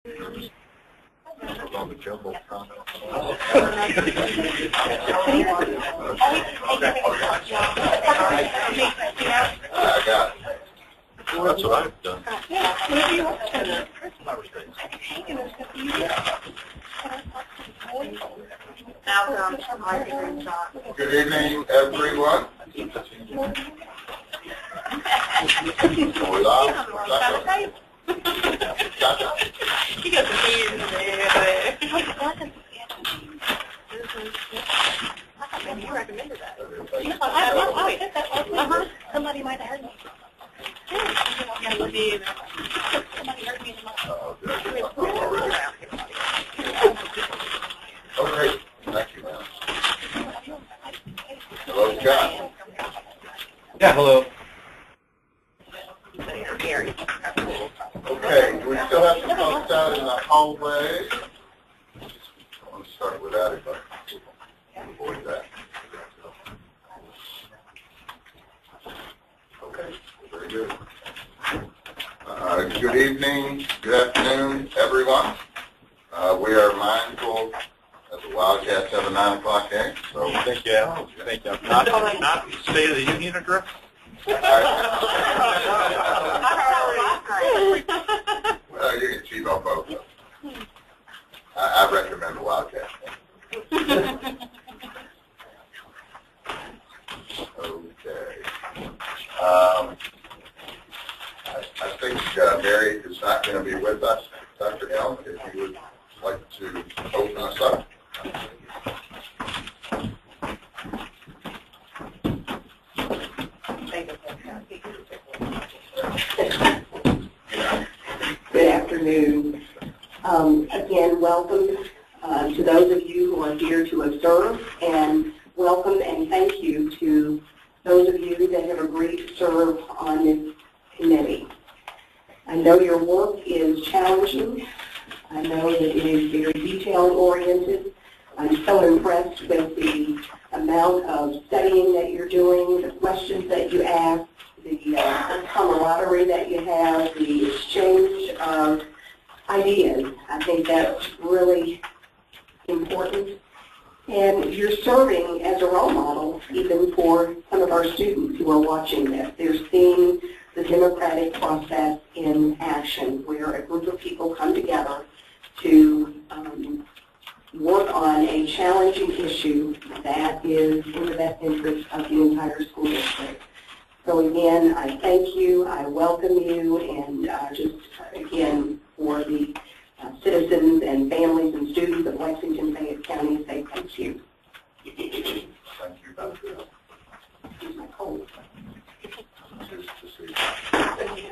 On the jumbo comment. I got it. Well, that's what I've done. Good evening, everyone. He got the beard in there. You recommended that. Somebody might have heard me. Somebody heard me in the mouth. Okay, thank you, ma'am. Hello, Scott. Yeah, hello. Okay, we still have some folks out in the hallway. I want to start with that if I can avoid that. Okay, very good. Good evening, good afternoon, everyone. We are mindful that the Wildcats have a 9 o'clock game. So Thank you. Not State of the Union address? Well, you can cheat on both of them. I recommend the Wildcats. Okay. I think Mary is not going to be with us. Dr. Elm, if you would like to open us up. Good afternoon. Again, welcome to those of you who are here to observe, and welcome and thank you to those of you that have agreed to serve on this committee. I know your work is challenging. I know that it is very detail-oriented. I'm so impressed with the amount of studying that you're doing, the questions that you ask, the camaraderie that you have, the exchange of ideas. I think that's really important. And you're serving as a role model even for some of our students who are watching this. They're seeing the democratic process in action, where a group of people come together to work on a challenging issue that is in the best interest of the entire school district. So again, I thank you, I welcome you, and just again for the citizens and families and students of Lexington, Fayette County, say thank you. Thank you, Dr. Elm. Here's my cold. Good to see you. Thank you.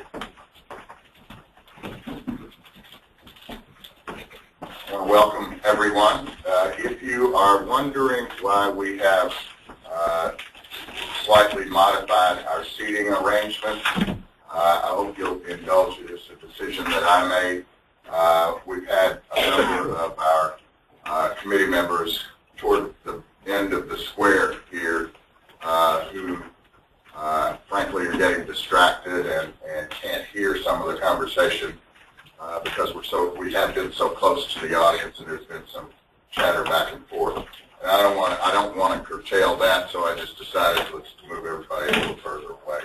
I want to welcome everyone. If you are wondering why we have slightly modified our seating arrangement, I hope you'll indulge it. It's a decision that I made. We've had a number of our committee members toward the end of the square here who frankly are getting distracted and can't hear some of the conversation because we have been so close to the audience, and there's been some chatter back and forth. And I don't want to curtail that, so I just decided let's move everybody a little further away.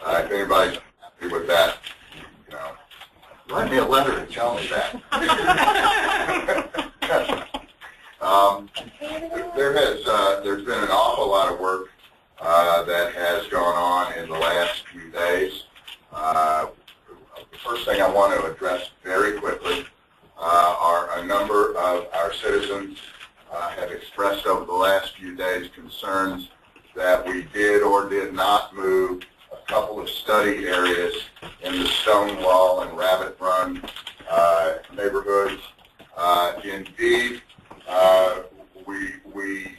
If anybody's happy with that, you know, write me a letter and tell me that. There's been an awful lot of work that has gone on in the last few days. The first thing I want to address very quickly are a number of our citizens have expressed over the last few days concerns that we did or did not move a couple of study areas in the Stonewall and Rabbit Run neighborhoods. Indeed, we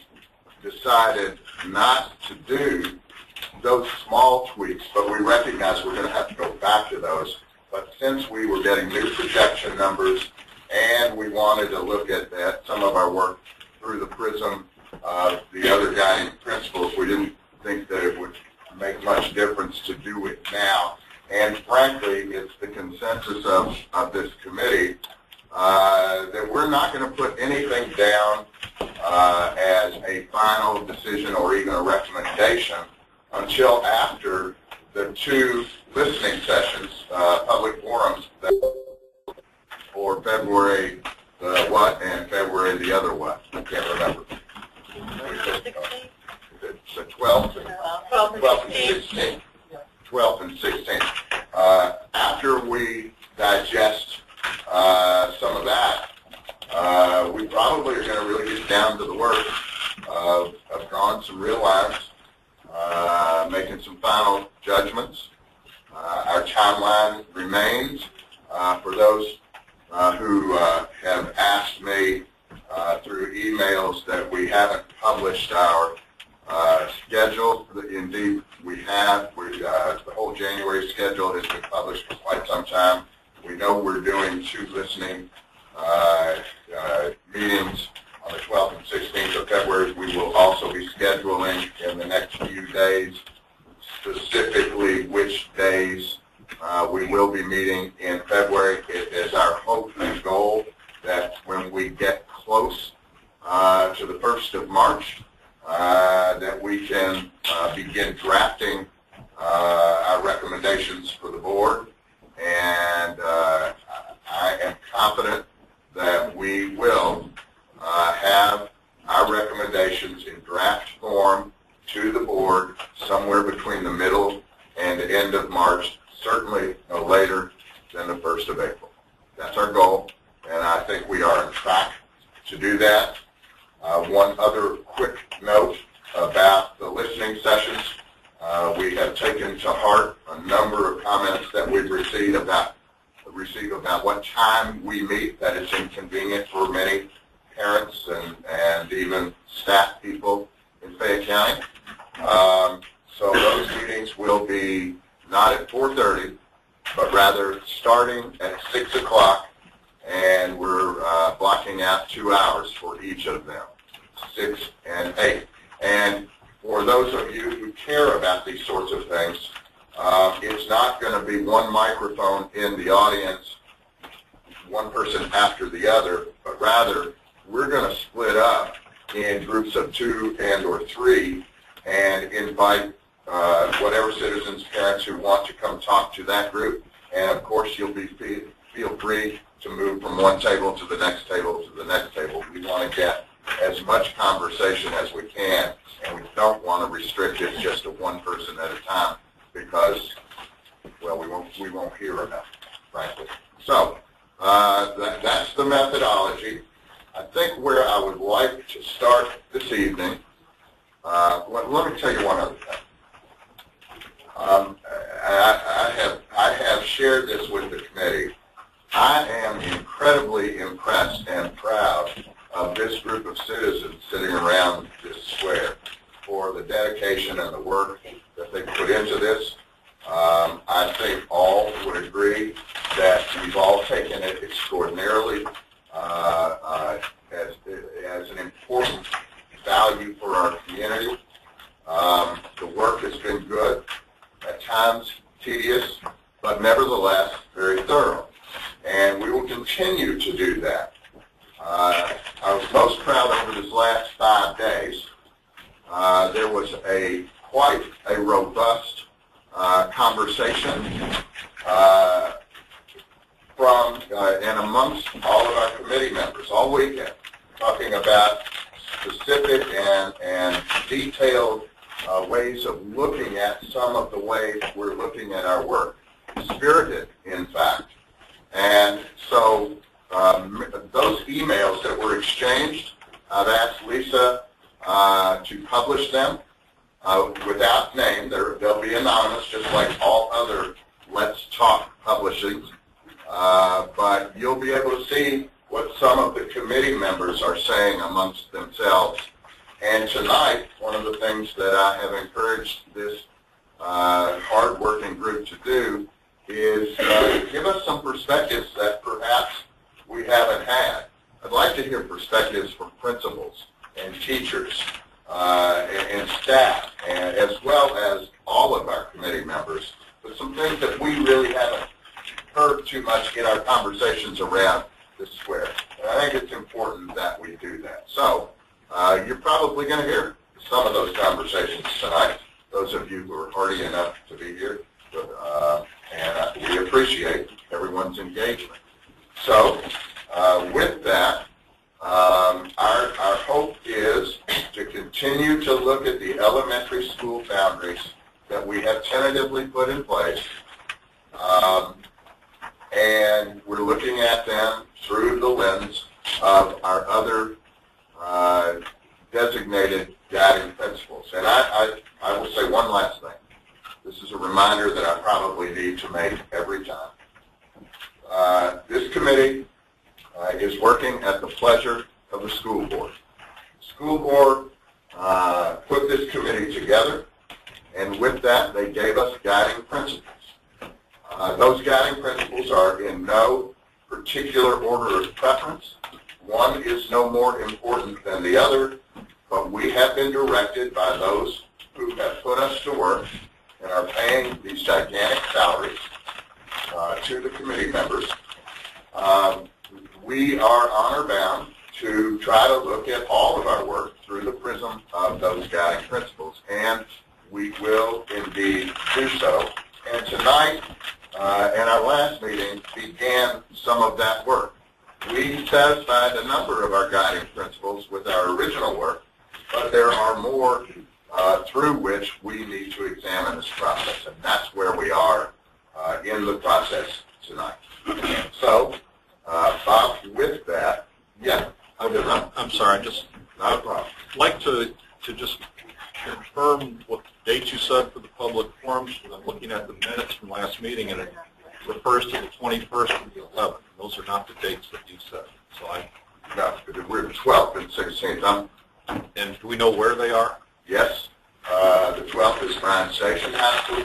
decided not to do those small tweaks, but we recognize we're going to have to go back to those. But since we were getting new projection numbers and we wanted to look at some of our work through the prism of the other guiding principles, we didn't think that it would make much difference to do it now. And frankly, it's the consensus of this committee that we're not going to put anything down as a final decision or even a recommendation until after the two listening sessions, public forums, for February the what and February the other what. I can't remember. It's the 12th and 16th. 12th and 16th. After we digest some of that, we probably are going to really get down to the work of drawing some real lines, making some final judgments. Our timeline remains for those who have asked me through emails that we haven't published our schedule. Indeed, we have. The whole January schedule has been published for quite some time. We know we're doing two listening meetings on the 12th and 16th of February. We will also be scheduling in the next few days specifically which days we will be meeting in February. It is our hope and goal that when we get close to the 1st of March, that we can begin drafting our recommendations for the board, and I am confident that we will have our recommendations in draft form to the board somewhere between the middle and the end of March, certainly no later than the 1st of April. That's our goal, and I think we are on track to do that. One other quick note about the listening sessions. We have taken to heart a number of comments that we've received about what time we meet, that it's inconvenient for many parents and even staff people in Fayette County. So those meetings will be not at 4:30, but rather starting at 6 o'clock, and we're blocking out 2 hours for each of them, 6 and 8. And for those of you who care about these sorts of things, it's not going to be one microphone in the audience, one person after the other, but rather we're going to split up in groups of 2 and or 3 and invite whatever citizens, parents who want to come talk to that group. And of course, you'll be feel free to move from one table to the next table to the next table. We want to get as much conversation as we can, and we don't want to restrict it just to one person at a time because, well, we won't hear enough, frankly. So that's the methodology. I think where I would like to start this evening, let me tell you one other thing. I have shared this with the committee. I am incredibly impressed and proud of this group of citizens sitting around this square for the dedication and the work that they put into this. I think all would agree that we've all taken it extraordinarily as an important value for our community. The work has been good, at times tedious, but nevertheless very thorough. And we will continue to do that. I was most proud over this last 5 days. There was quite a robust conversation from and amongst all of our committee members all weekend, talking about specific and detailed ways of looking at some of the ways we're looking at our work. Spirited, in fact. And so those emails that were exchanged, I've asked Lisa to publish them without name. They'll be anonymous, just like all other Let's Talk publishings. But you'll be able to see what some of the committee members are saying amongst themselves. And tonight, one of the things that I have encouraged this hard-working group to do is give us some perspectives that perhaps we haven't had. I'd like to hear perspectives from principals and teachers and staff, and as well as all of our committee members, but some things that we really haven't heard too much in our conversations around the square. And I think it's important that we do that. So you're probably going to hear some of those conversations tonight, those of you who are hardy enough to be here, and we appreciate everyone's engagement. So with that, our hope is to continue to look at the elementary school boundaries that we have tentatively put in place, and we're looking at them through the lens of our other designated guiding principles. And I will say one last thing. This is a reminder that I probably need to make every time. This committee is working at the pleasure of the school board. The school board put this committee together, and with that, they gave us guiding principles. Those guiding principles are in no particular order of preference. One is no more important than the other, but we have been directed by those who have put us to work and are paying these gigantic salaries to the committee members. We are honor-bound to try to look at all of our work through the prism of those guiding principles, and we will indeed do so. And tonight, and our last meeting, began some of that work. We satisfied a number of our guiding principles with our original work, but there are more through which we need to examine this process, and that's where we are in the process tonight. So, Bob, with that, yeah. I'm sorry, just Not a problem. like to just confirm what dates you said for the public forums. I'm looking at the minutes from last meeting, and it refers to the 21st and the 11th. Those are not the dates that you said. So No, we're the 12th and 16th. And do we know where they are? Yes, the 12th is Bryan Station High School,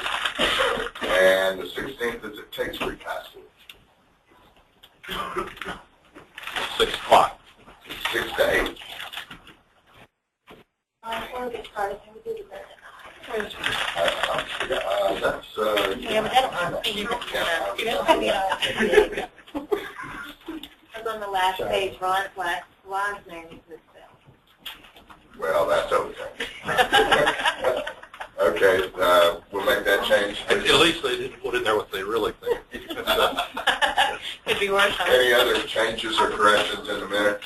and the 16th is at Takes Creek High School. 6 o'clock. 6 to 8. That's, Yeah, but I don't think Because on the last page, Ron's last name is misspelled. well, that's okay. Okay, we'll make that change. At least they didn't put in there what they really think. Could be worse. Any other changes or corrections in the minute?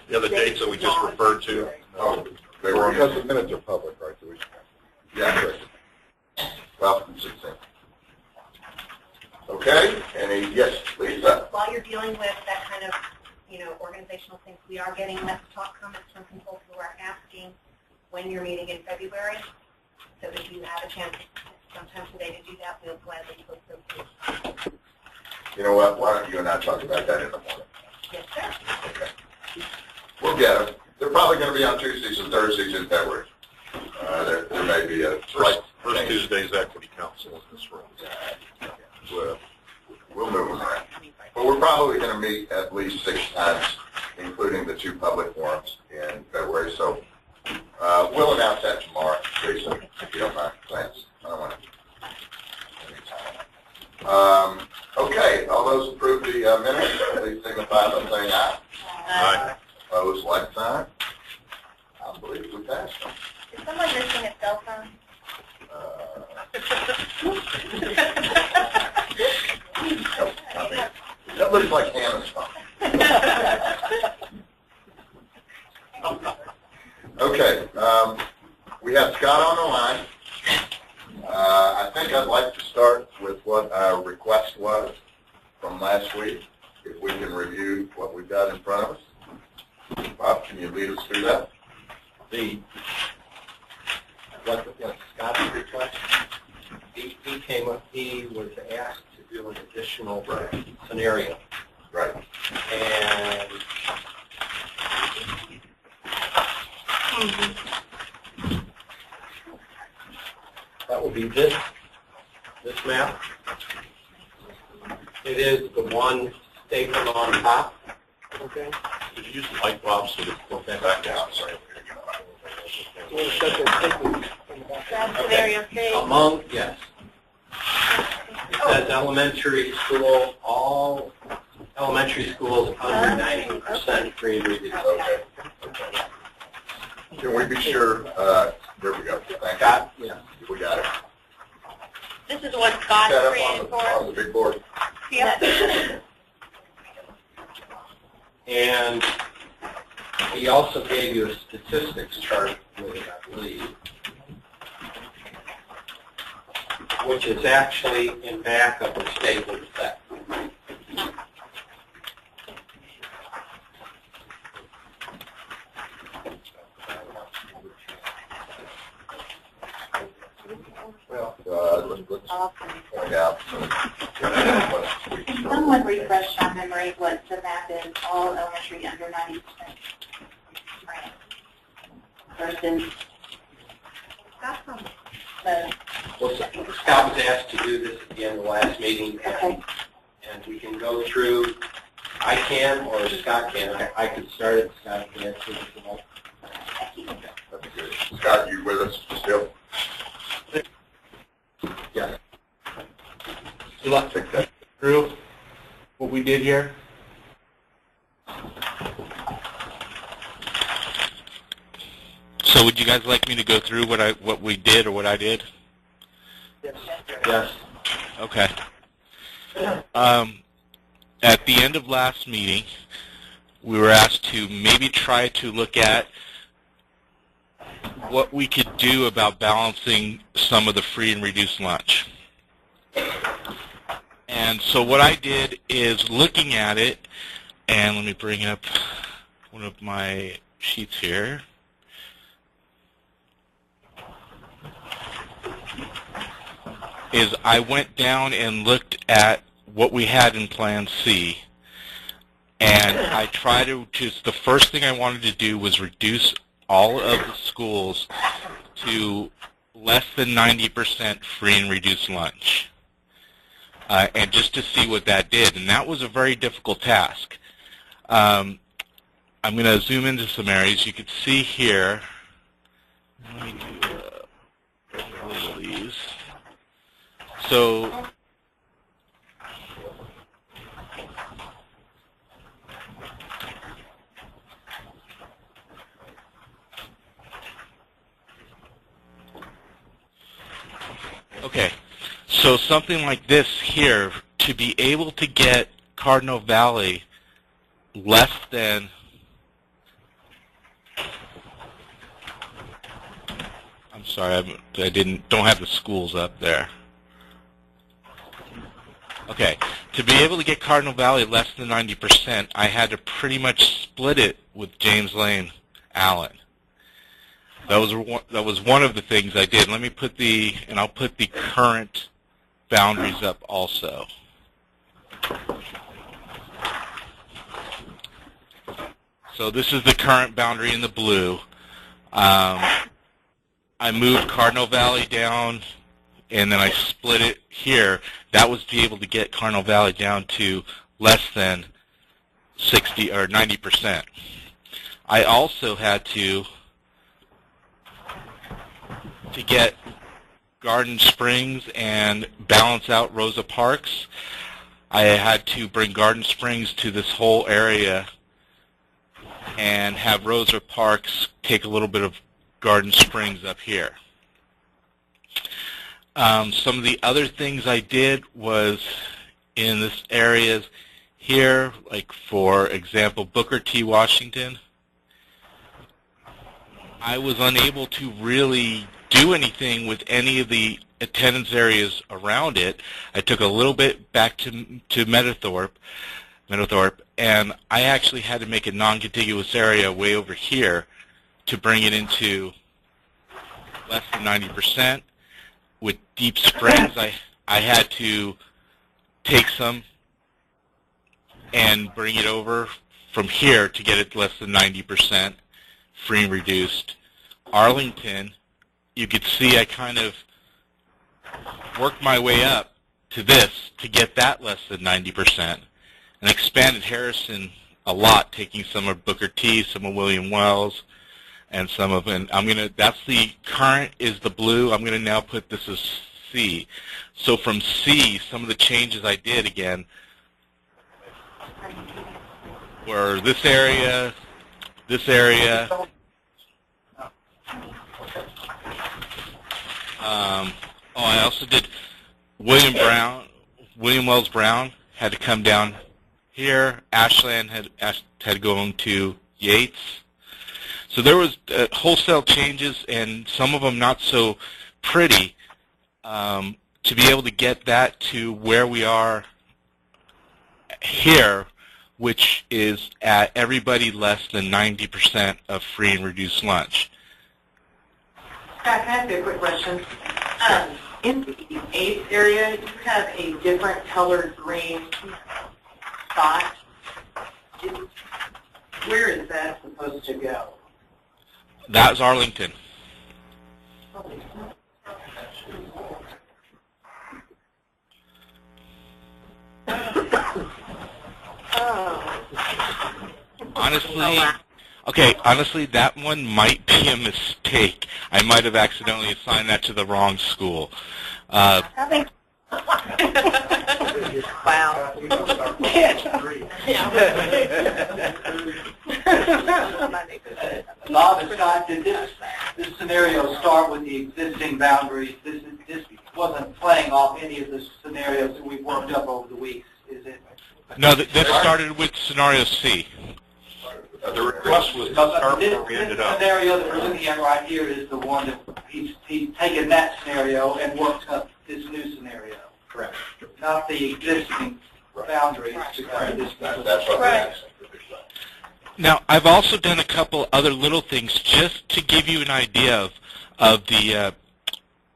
The other dates that we just referred to. Oh, they were, Because the minutes are public, right? So we yeah, correct. 12th and 16th. Okay, any, yes, please. While you're dealing with that kind of, organizational things, we are getting talk comments from people who are asking when you're meeting in February. So if you have a chance sometime today to do that, we'll gladly post those. You know what, why don't you and I talk about that in the morning? Yes, sir. Okay. We'll get them. They're probably going to be on Tuesdays and Thursdays in February. There may be a First change. Tuesday's Equity Council in this room. We'll move them around. But we're probably going to meet at least 6 times, including the 2 public forums in February. So we'll announce that tomorrow, Lisa, if you don't mind. Thanks. I don't want to. Okay, all those approve the minutes, please signify by saying aye. Aye. Opposed, like sign. I believe we passed them. Is someone missing a cell phone? That looks like Hannah's phone. Okay, we have Scott on the line. I think I'd like to start with what our request was from last week, if we can review what we've got in front of us. Bob, can you lead us through that? what Scott's request, he was asked to do an additional scenario. Right. And that would be this map. It is the one stapled on top. Okay. Did you use the light bulb so that put that back down? Sorry. That's scenario 3. Among, yes. Oh, says elementary school, all elementary schools under 90% free and reduced. Okay. Can we be sure, there we go. Thank Scott? you. We got it. This is what Scott Set up created on for the big board. Yep. And he also gave you a statistics chart with it, I believe, which is actually in back of the statement set. Well, let's point out. Can someone refresh my memory what the map is, all elementary under 90%? Versus the, Well, Scott was asked to do this at the end of the last meeting, okay, and we can go through, I can or Scott can. I could start it, Scott can answer this all. That'd be good. Scott, you with us still? Yes. You like Take that. through what we did here? So would you guys like me to go through what we did or what I did? Yes. Okay. At the end of last meeting, we were asked to maybe try to look at what we could do about balancing some of the free and reduced lunch. And so what I did is looking at it, and let me bring up one of my sheets here. Is I went down and looked at what we had in Plan C, and I tried to just, the first thing I wanted to do was reduce all of the schools to less than 90% free and reduced lunch, and just to see what that did. And that was a very difficult task. I'm going to zoom into some areas. You can see here, let me do one of these. So okay, so something like this here, to be able to get Cardinal Valley less than I'm sorry, I don't have the schools up there. Okay, to be able to get Cardinal Valley less than 90%, I had to pretty much split it with James Lane Allen. That was one of the things I did. Let me put I'll put the current boundaries up also. So this is the current boundary in the blue. I moved Cardinal Valley down, and then I split it here. That was to be able to get Cardinal Valley down to less than 60 or 90%. I also had to get Garden Springs and balance out Rosa Parks. I had to bring Garden Springs to this whole area and have Rosa Parks take a little bit of Garden Springs up here. Some of the other things I did was in this areas here, like for example, Booker T. Washington, I was unable to really do anything with any of the attendance areas around it. I took a little bit back to Meadowthorpe, and I actually had to make a non-contiguous area way over here to bring it into less than 90%. With Deep Springs, I had to take some and bring it over from here to get it less than 90% free and reduced. Arlington, you could see I kind of worked my way up to this to get that less than 90%, and expanded Harrison a lot, taking some of Booker T, some of William Wells, and some of, and that's the current is the blue. I'm gonna now put this as C. So from C, some of the changes I did again were this area. I also did William Wells Brown had to come down here. Ashland had to go into Yates. So there was wholesale changes, and some of them not so pretty, to be able to get that to where we are here, which is at everybody less than 90% of free and reduced lunch. Scott, can I ask you a quick question? In the 8th area, you have a different colored green spot. Where is that supposed to go? That's Arlington. Honestly, that one might be a mistake. I might have accidentally assigned that to the wrong school. Wow. Bob and Scott, did this scenario start with the existing boundaries? This wasn't playing off any of the scenarios that we've worked up over the weeks, is it? No, this started with scenario C. The request was to start where we ended up. This scenario that we're looking at right here is the one that he's taken that scenario and worked up this new scenario. Correct. Not the existing boundaries. That's what Right. Now, I've also done a couple other little things just to give you an idea of the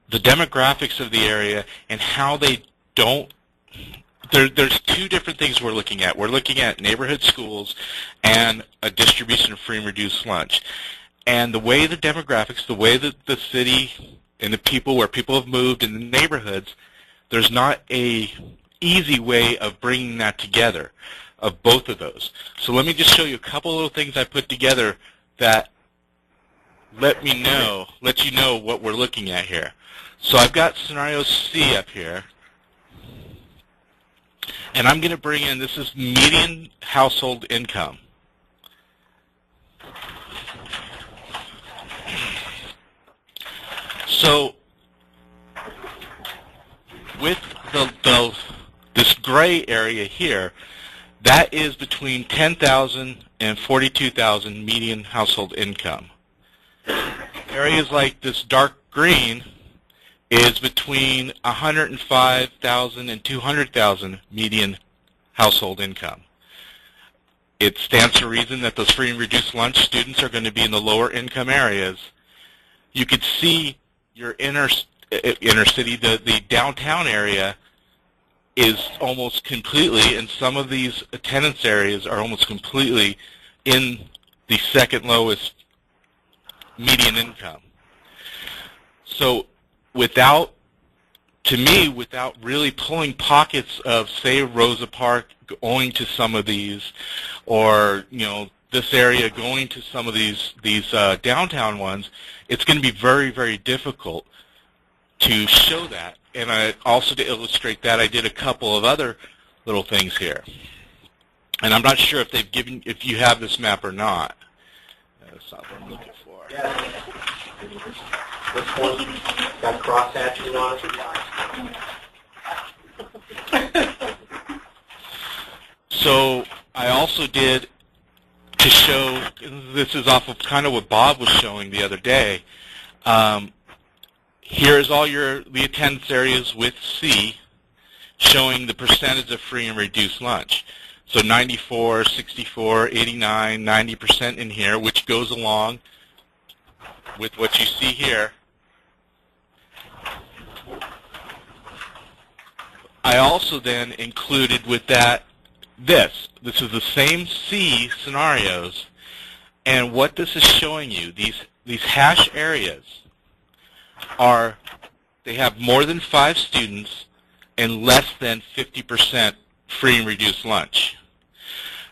demographics of the area and how they don't. There's two different things we're looking at. We're looking at neighborhood schools and a distribution of free and reduced lunch. And the way the demographics, the way that the city and the people, where people have moved in the neighborhoods, there's not a easy way of bringing that together, of both of those. So let me just show you a couple little things I put together that let you know what we're looking at here. So I've got scenario C up here. And I'm going to bring in, this is median household income. So with this gray area here, that is between 10,000 and 42,000 median household income. Areas like this dark green is between 105,000 and 200,000 median household income. It stands to reason that those free and reduced lunch students are going to be in the lower income areas. You could see your inner city, the downtown area is almost completely, and some of these attendance areas are almost completely in the second lowest median income. So without really pulling pockets of, say, Rosa Park going to some of these, or this area going to some of these downtown ones, it's going to be very, very difficult to show that. And also to illustrate that, I did a couple of other little things here. And I'm not sure if you have this map or not. That's not what I'm looking for. Yeah. This one got cross hatching on it. So I also did, to show, this is off of kind of what Bob was showing the other day. Here's all the attendance areas with C, showing the percentage of free and reduced lunch. So 94, 64, 89, 90% in here, which goes along with what you see here. I also then included with that this is the same C scenarios, and what this is showing you, these hash areas they have more than 5 students and less than 50% free and reduced lunch.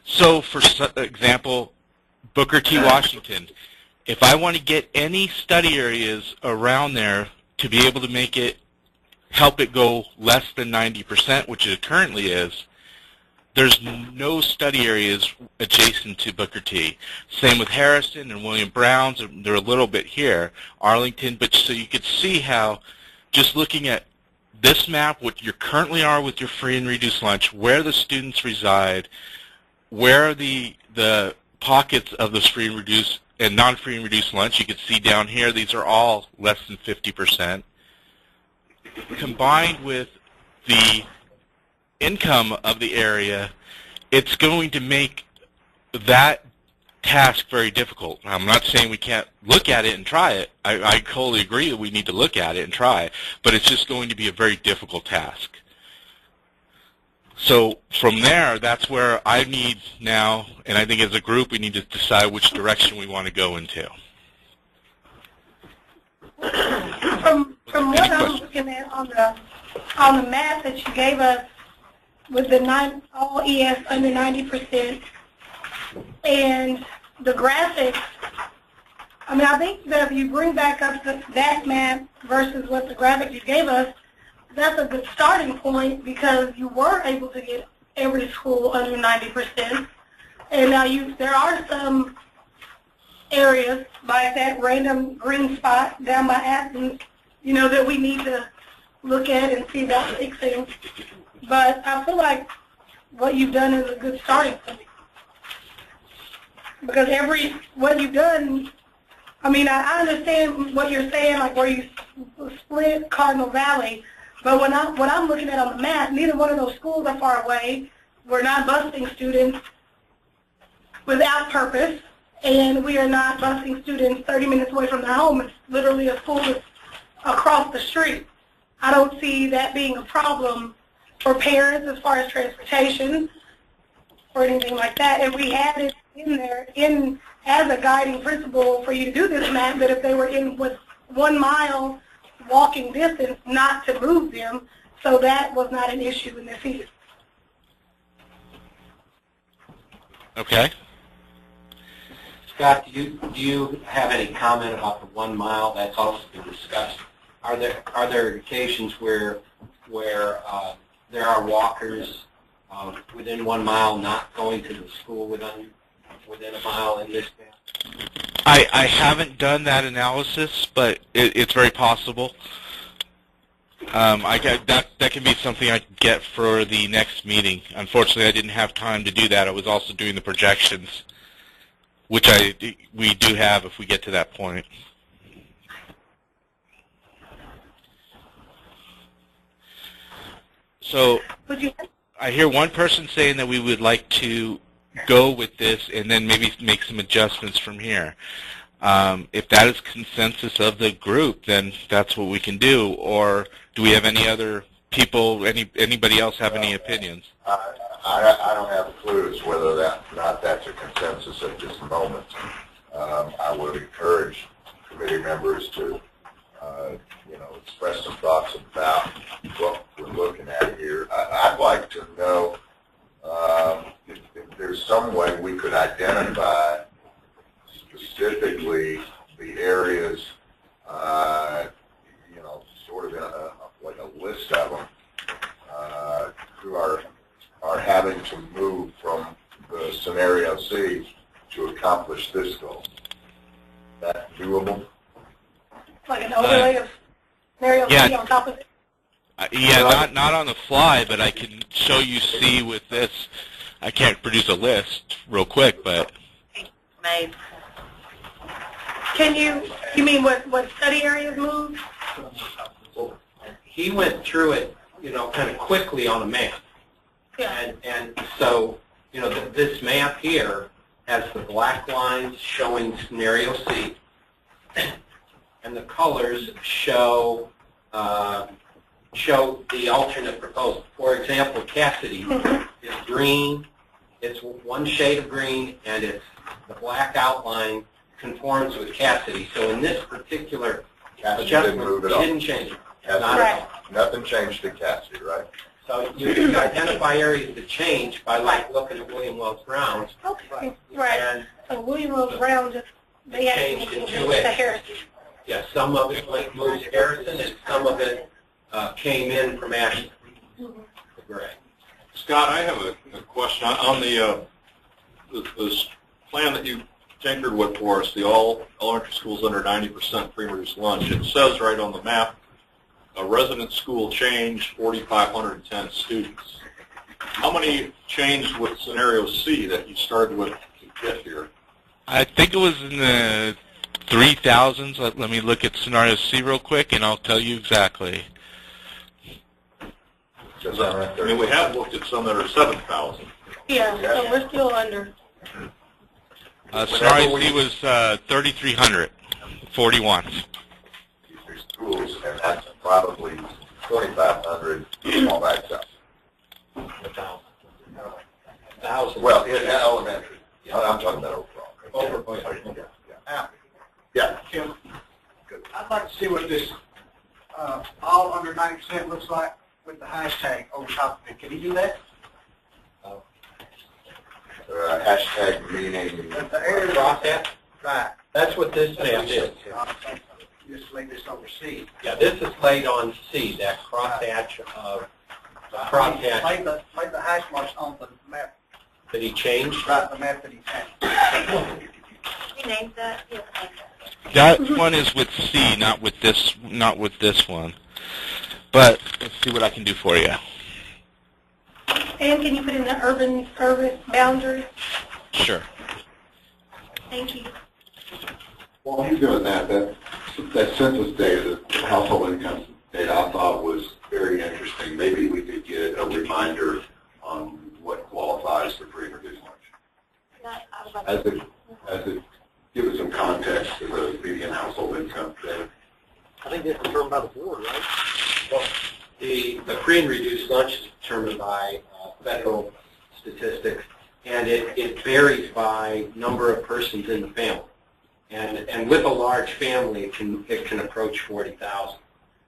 So for example, Booker T. Washington, if I want to get any study areas around there to be able to make it help it go less than 90%, which it currently is, there's no study areas adjacent to Booker T. Same with Harrison and William Brown's. They're a little bit here, Arlington. But so you could see how, just looking at this map, what you currently are with your free and reduced lunch, where the students reside, where the pockets of this free and reduced and non-free and reduced lunch, you can see down here, these are all less than 50%. Combined with the income of the area, it's going to make that task very difficult. I'm not saying we can't look at it and try it. I totally agree that we need to look at it and try, but it's just going to be a very difficult task. So from there, that's where I need now, and I think as a group we need to decide which direction we want to go into. From what I'm looking at on the map that you gave us with the all ES under 90% and the graphics, I mean, I think that if you bring back up that map versus what the graphics you gave us, that's a good starting point because you were able to get every school under 90%. And now there are some areas like that random green spot down by Athens, you know, that we need to look at and see about fixing. But I feel like what you've done is a good starting point. Because what you've done, I mean, I understand what you're saying, like where you split Cardinal Valley, but what I'm looking at on the map, neither one of those schools are far away. We're not busing students without purpose, and we are not busing students 30 minutes away from their home. It's literally a school that's across the street. I don't see that being a problem for parents as far as transportation or anything like that. And we had it in there as a guiding principle for you to do this map, that if they were in with 1 mile walking distance, not to move them. So that was not an issue in this either. Okay. Scott, do you have any comment about the 1 mile? That's also been discussed. Are there occasions where there are walkers within 1 mile not going to the school within a mile in this map? I haven't done that analysis, but it's very possible. That can be something I could get for the next meeting. Unfortunately, I didn't have time to do that. I was also doing the projections, which we do have if we get to that point. So I hear one person saying that we would like to go with this and then maybe make some adjustments from here. If that is consensus of the group, then that's what we can do. Or do we have any other people, anybody else have any opinions? I don't have a clue as to whether that's a consensus at this moment. I would encourage committee members to express some thoughts about what we're looking at here. I'd like to know if there's some way we could identify specifically the areas, sort of in like a list of them, who are having to move from the scenario C to accomplish this goal. Is that doable? Like an overlay of scenario C on top of it? Yeah, not on the fly, but I can show you C with this. I can't produce a list real quick, but... Can you mean what study areas moved? He went through it, kind of quickly on a map. Yeah. And so, this map here has the black lines showing scenario C, and the colors show the alternate proposal. For example, Cassidy is green. It's one shade of green, and it's the black outline conforms with Cassidy. So in this particular adjustment, he didn't change it. Not at all. Nothing changed to Cassidy, right? So you can identify areas to change by looking at William Wells Brown's. Okay, right. So William Wells Brown they had changed to in change 2 to ways. Harrison. Yeah, some of it moves Harrison, and some of it came in from Ashland. Great. Scott, I have a question on this plan that you tinkered with for us, the all elementary schools under 90% free and reduced lunch. It says right on the map, a resident school change, 4,510 students. How many changed with scenario C that you started with to get here? I think it was in the 3,000s. Let me look at scenario C real quick, and I'll tell you exactly. I mean, we have looked at some that are 7,000. Yeah, so we're still under. Scenario C was 3,341. Schools, and that's probably 2,500 small bags up. 1,000. Well, in elementary. I'm talking about overall. Yeah. Kim, I'd like to see what this all under 90% looks like with the hashtag over top of it. Can you do that? Hashtag meaning. The area Crosshatch? Right. That's what this map is. Just lay this over C. Yeah, this is laid on C, that crosshatch of crosshatch Lay the hash marks on the map. that he changed. Right, the map that he changed. You named that? That one is with C, not with this one. But let's see what I can do for you. And can you put in the urban service boundary? Sure. Thank you. While he's doing that census data, the household income data, I thought was very interesting. Maybe we could get a reminder on what qualifies for free and reduced lunch. As it give us some context to the median household income data. I think this is determined by the board, right? Well, the free and reduced lunch is determined by federal statistics, and it varies by number of persons in the family. And with a large family, it can approach 40,000.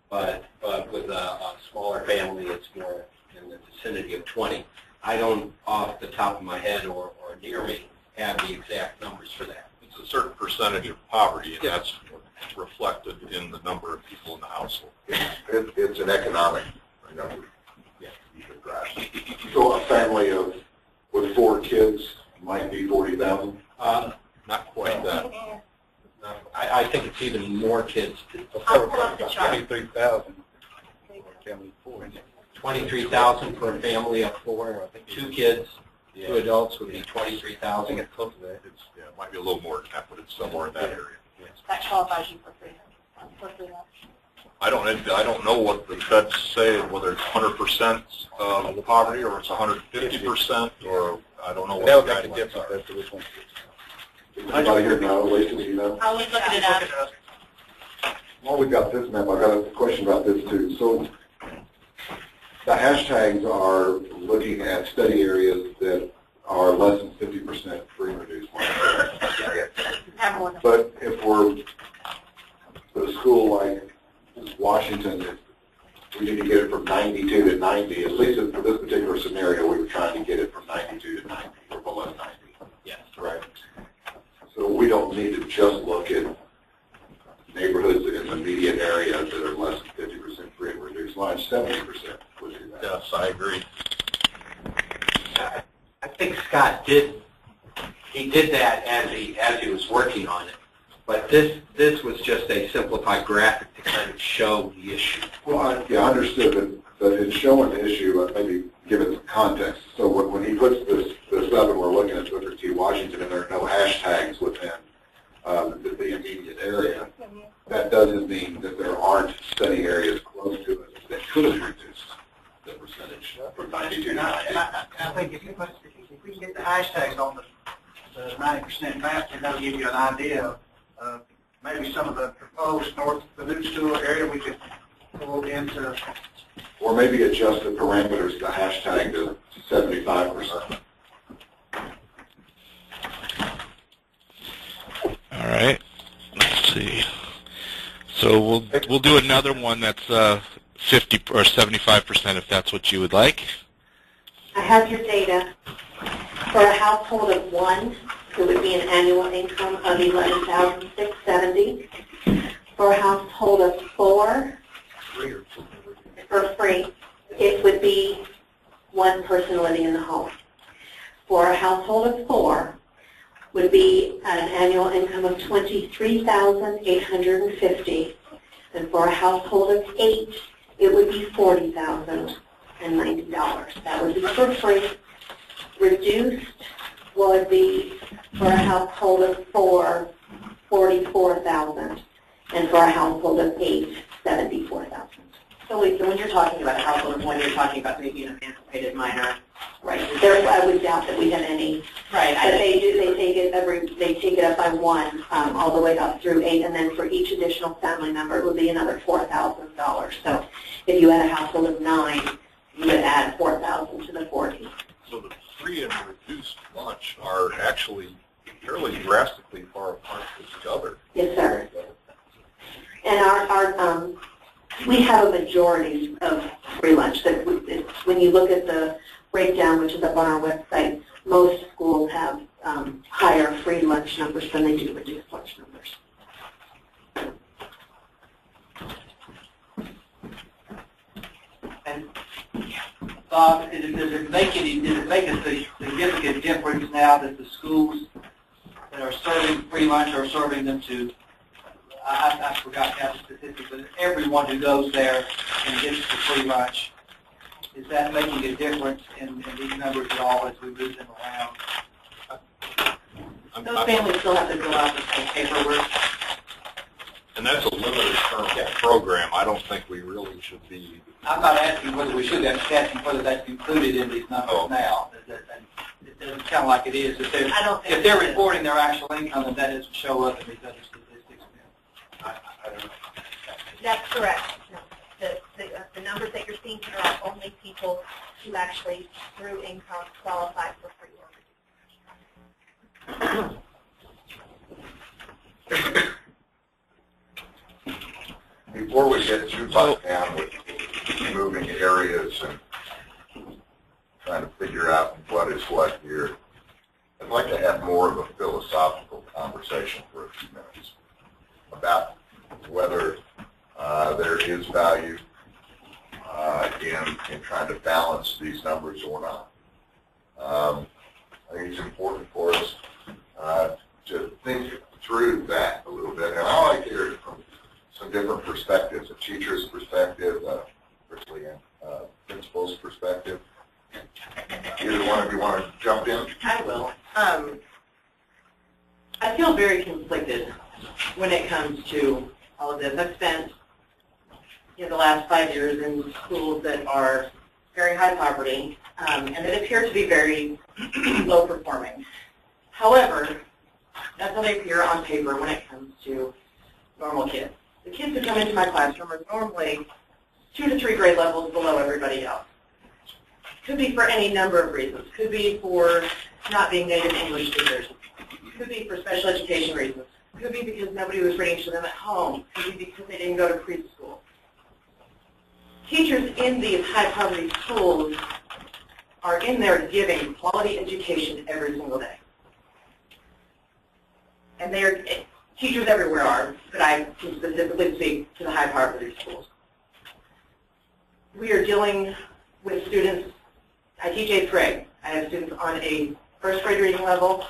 But with a smaller family, it's more in the vicinity of 20. I don't, off the top of my head or near me, have the exact numbers for that. It's a certain percentage of poverty, and that's reflected in the number of people in the household. It's an economic number. Yeah, you should grasp. So a family with 4 kids might be 40,000. Not quite that. I think it's even more kids. I'll pull up the chart. 23,000. 23,000 for a family of 4, 2 kids, 2 adults would be 23,000. It's close to that. Yeah, it might be a little more than that, but it's somewhere in that area. That qualifies you for free. I don't know what the feds say, whether it's 100% of poverty or it's 150%, or I don't know what the guidelines are. Anybody here know? Lisa, do you know? I'll look it up. While we've got this map, I've got a question about this too. So the hashtags are looking at study areas that are less than 50% free and reduced lunch. But if we're at a school like Washington, we need to get it from 92 to 90. At least for this particular scenario, we were trying to get it from 92 to 90 or below 90. Yes. Right. So we don't need to just look at neighborhoods in the immediate area that are less than 50% free and reduced lunch. 70% would do that. Yes, I agree. I think Scott did that as he was working on it. But this was just a simplified graphic to kind of show the issue. Well, I understood, but in showing the issue, maybe give it some context. So when he puts this up and we're looking at Booker T. Washington and there are no hashtags within the immediate area, that doesn't mean that there aren't study areas close to it that could have reduced the percentage from 92 to 90. I think if we can get the hashtags on the 90% map, then that'll give you an idea of maybe some of the proposed the new school area we could go into. Or maybe adjust the parameters, the hashtag to 75%. All right. Let's see. So we'll do another one that's 50 or 75% if that's what you would like. I have your data. For a household of 1, it would be an annual income of $11,670. For a household of 4, for free, it would be one person living in the home. For a household of 4, would be an annual income of $23,850, and for a household of 8, it would be $40,090. That would be for free. Reduced would be for a household of 4, $44,000, and for a household of 8, $74,000. So Lisa, when you're talking about a household of 1, you're talking about maybe an emancipated minor. Right. There, I would doubt that we have any. Right. But they do. They take it up by 1 all the way up through 8, and then for each additional family member, it would be another $4,000. So if you had a household of 9, you would add $4,000 to the 40. So the free and reduced lunch are actually fairly drastically far apart from each other. Yes, sir. And our we have a majority of free lunch. That when you look at the breakdown, which is up on our website, most schools have higher free lunch numbers than they do reduced lunch numbers. And Bob, does it make a significant difference now that the schools that are serving free lunch are serving them to, I forgot to have the statistics, but everyone who goes there and gets the free lunch, is that making a difference in these numbers at all as we move them around? Those families still have to fill out the same paperwork. And that's a limited term program. I don't think we really should be. I'm not asking whether we should, I'm asking whether that's included in these numbers now. It doesn't sound like it is. If they're reporting their actual income, then that doesn't show up in these other statistics. I don't know. That's correct. No. The numbers that you're seeing here are only people who actually, through income, qualify for free or reduced. Before we get too bogged down with moving areas and trying to figure out what is what here, I'd like to have more of a philosophical conversation for a few minutes about whether there is value in trying to balance these numbers or not. I think it's important for us to think through that a little bit, and I like to hear it from some different perspectives, a teacher's perspective, particularly a principal's perspective. Either one of you want to jump in? I will. I feel very conflicted when it comes to all of this. I've spent the last 5 years in schools that are very high poverty and that appear to be very low performing. However, that's how they appear on paper when it comes to normal kids. The kids who come into my classroom are normally 2 to 3 grade levels below everybody else. Could be for any number of reasons. Could be for not being native English speakers. Could be for special education reasons. Could be because nobody was reading to them at home. Could be because they didn't go to preschool. Teachers in these high poverty schools are in there giving quality education every single day. And teachers everywhere are, but I can specifically speak to the high poverty schools. We are dealing with students. I teach 8th grade. I have students on a 1st grade reading level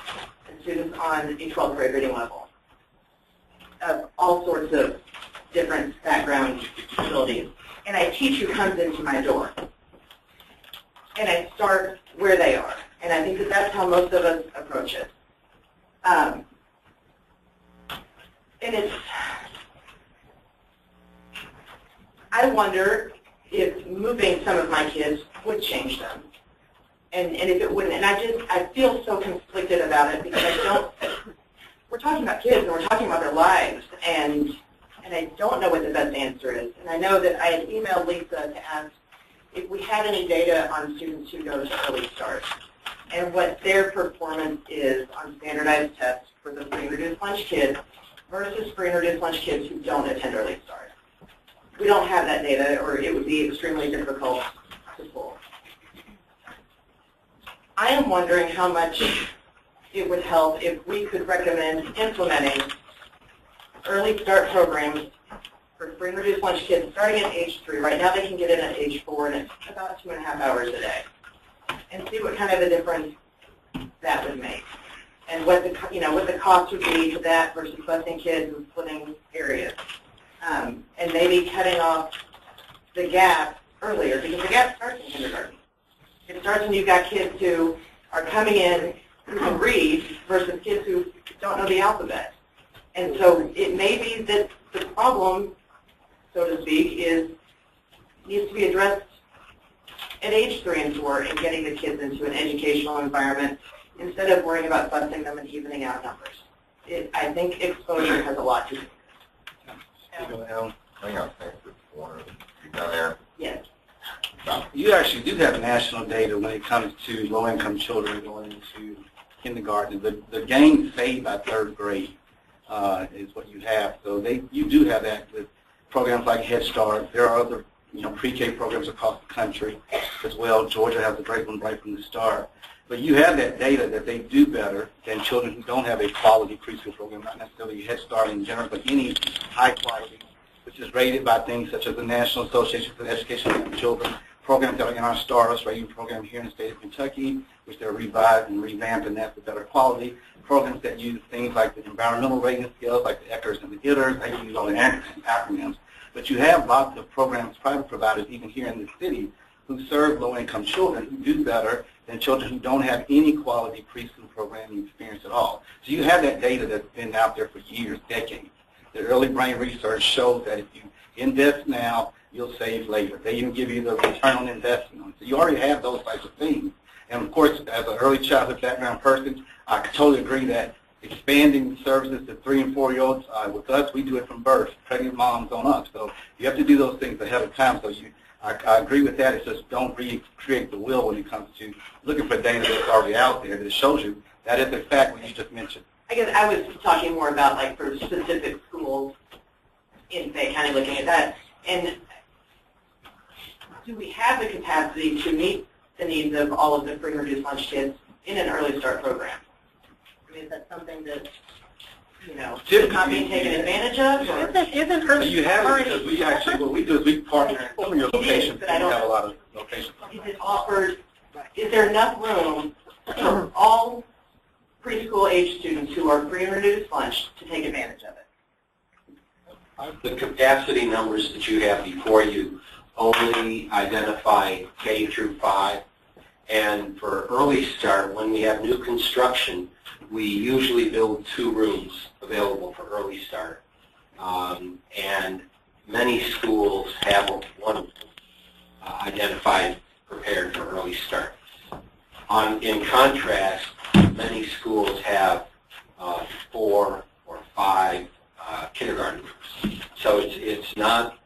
and students on a 12th grade reading level of all sorts of different background abilities. And I teach who comes into my door. And I start where they are. And I think that that's how most of us approach it. And I wonder if moving some of my kids would change them. And if it wouldn't, and I feel so conflicted about it because we're talking about kids and we're talking about their lives, and I don't know what the best answer is. And I know that I had emailed Lisa to ask if we had any data on students who go to Early Start and what their performance is on standardized tests for the free and reduced lunch kids versus free and reduced lunch kids who don't attend Early Start. We don't have that data, or it would be extremely difficult to pull. I am wondering how much it would help if we could recommend implementing Early Start programs for free and reduced lunch kids starting at age 3. Right now they can get in at age 4, and it's about 2.5 hours a day. And see what kind of a difference that would make, and what the cost would be to that versus busing kids and splitting areas, and maybe cutting off the gap earlier, because the gap starts in kindergarten. It starts when you've got kids who are coming in who can read versus kids who don't know the alphabet. And so it may be that the problem, so to speak, needs to be addressed at age 3 and 4 and getting the kids into an educational environment instead of worrying about busing them and evening out numbers. I think exposure has a lot to do. Hang on, thanks for the corner. You down there? Yes. You actually do have national data when it comes to low-income children going into kindergarten. The gain saved by 3rd grade is what you have. So you do have that with programs like Head Start. There are other pre-K programs across the country as well. Georgia has a great one right from the start. But you have that data that they do better than children who don't have a quality preschool program, not necessarily Head Start in general, but any high quality, which is rated by things such as the National Association for the Education of Children, programs that are in our STARS rating program here in the state of Kentucky, which they're revised and revamped, and that's the better quality. Programs that use things like the environmental rating scales, like the ECHRs and the GITRs, they use all the acronyms. But you have lots of programs, private providers, even here in the city, who serve low-income children who do better than children who don't have any quality preschool programming experience at all. So you have that data that's been out there for years, decades. The early brain research shows that if you invest now, you'll save later. They even give you the return on investment. So you already have those types of things. And of course, as an early childhood background person, I totally agree that expanding services to 3- and 4-year-olds, with us, we do it from birth, pregnant moms on up. So you have to do those things ahead of time. So I agree with that. It's just don't recreate the wheel when it comes to looking for data that's already out there that shows you that is in fact what you just mentioned. I guess I was talking more about like for specific schools in Fayette County, looking at that. And do we have the capacity to meet the needs of all of the free and reduced lunch kids in an early start program? I mean, is that something that, is not being taken advantage of? Isn't early You have it already because we actually, what we do is we partner in some of your locations. We have a lot of locations. Is it offered, is there enough room for all preschool age students who are free and reduced lunch to take advantage of it? The capacity numbers that you have before you only identify K through 5. And for early start, when we have new construction, we usually build 2 rooms available for early start. And many schools have one identified, prepared for early start. In contrast, many schools have 4 or 5 kindergarten groups. So it's not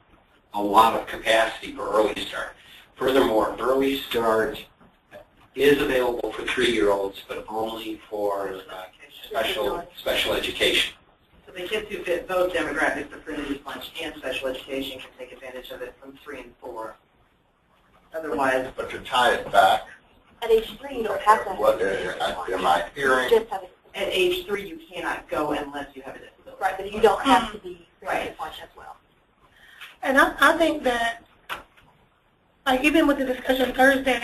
a lot of capacity for early start. Furthermore, early start is available for 3-year-olds, but only for special education. So the kids who fit both demographics of free and reduced lunch and special education can take advantage of it from 3 and 4. Otherwise, But to tie it back, At age 3, you don't have to. what am I hearing? Just have it. at age 3 you cannot go unless you have a disability. Right, but you don't have to be Right. lunch as well. And I think that, like, even with the discussion Thursday,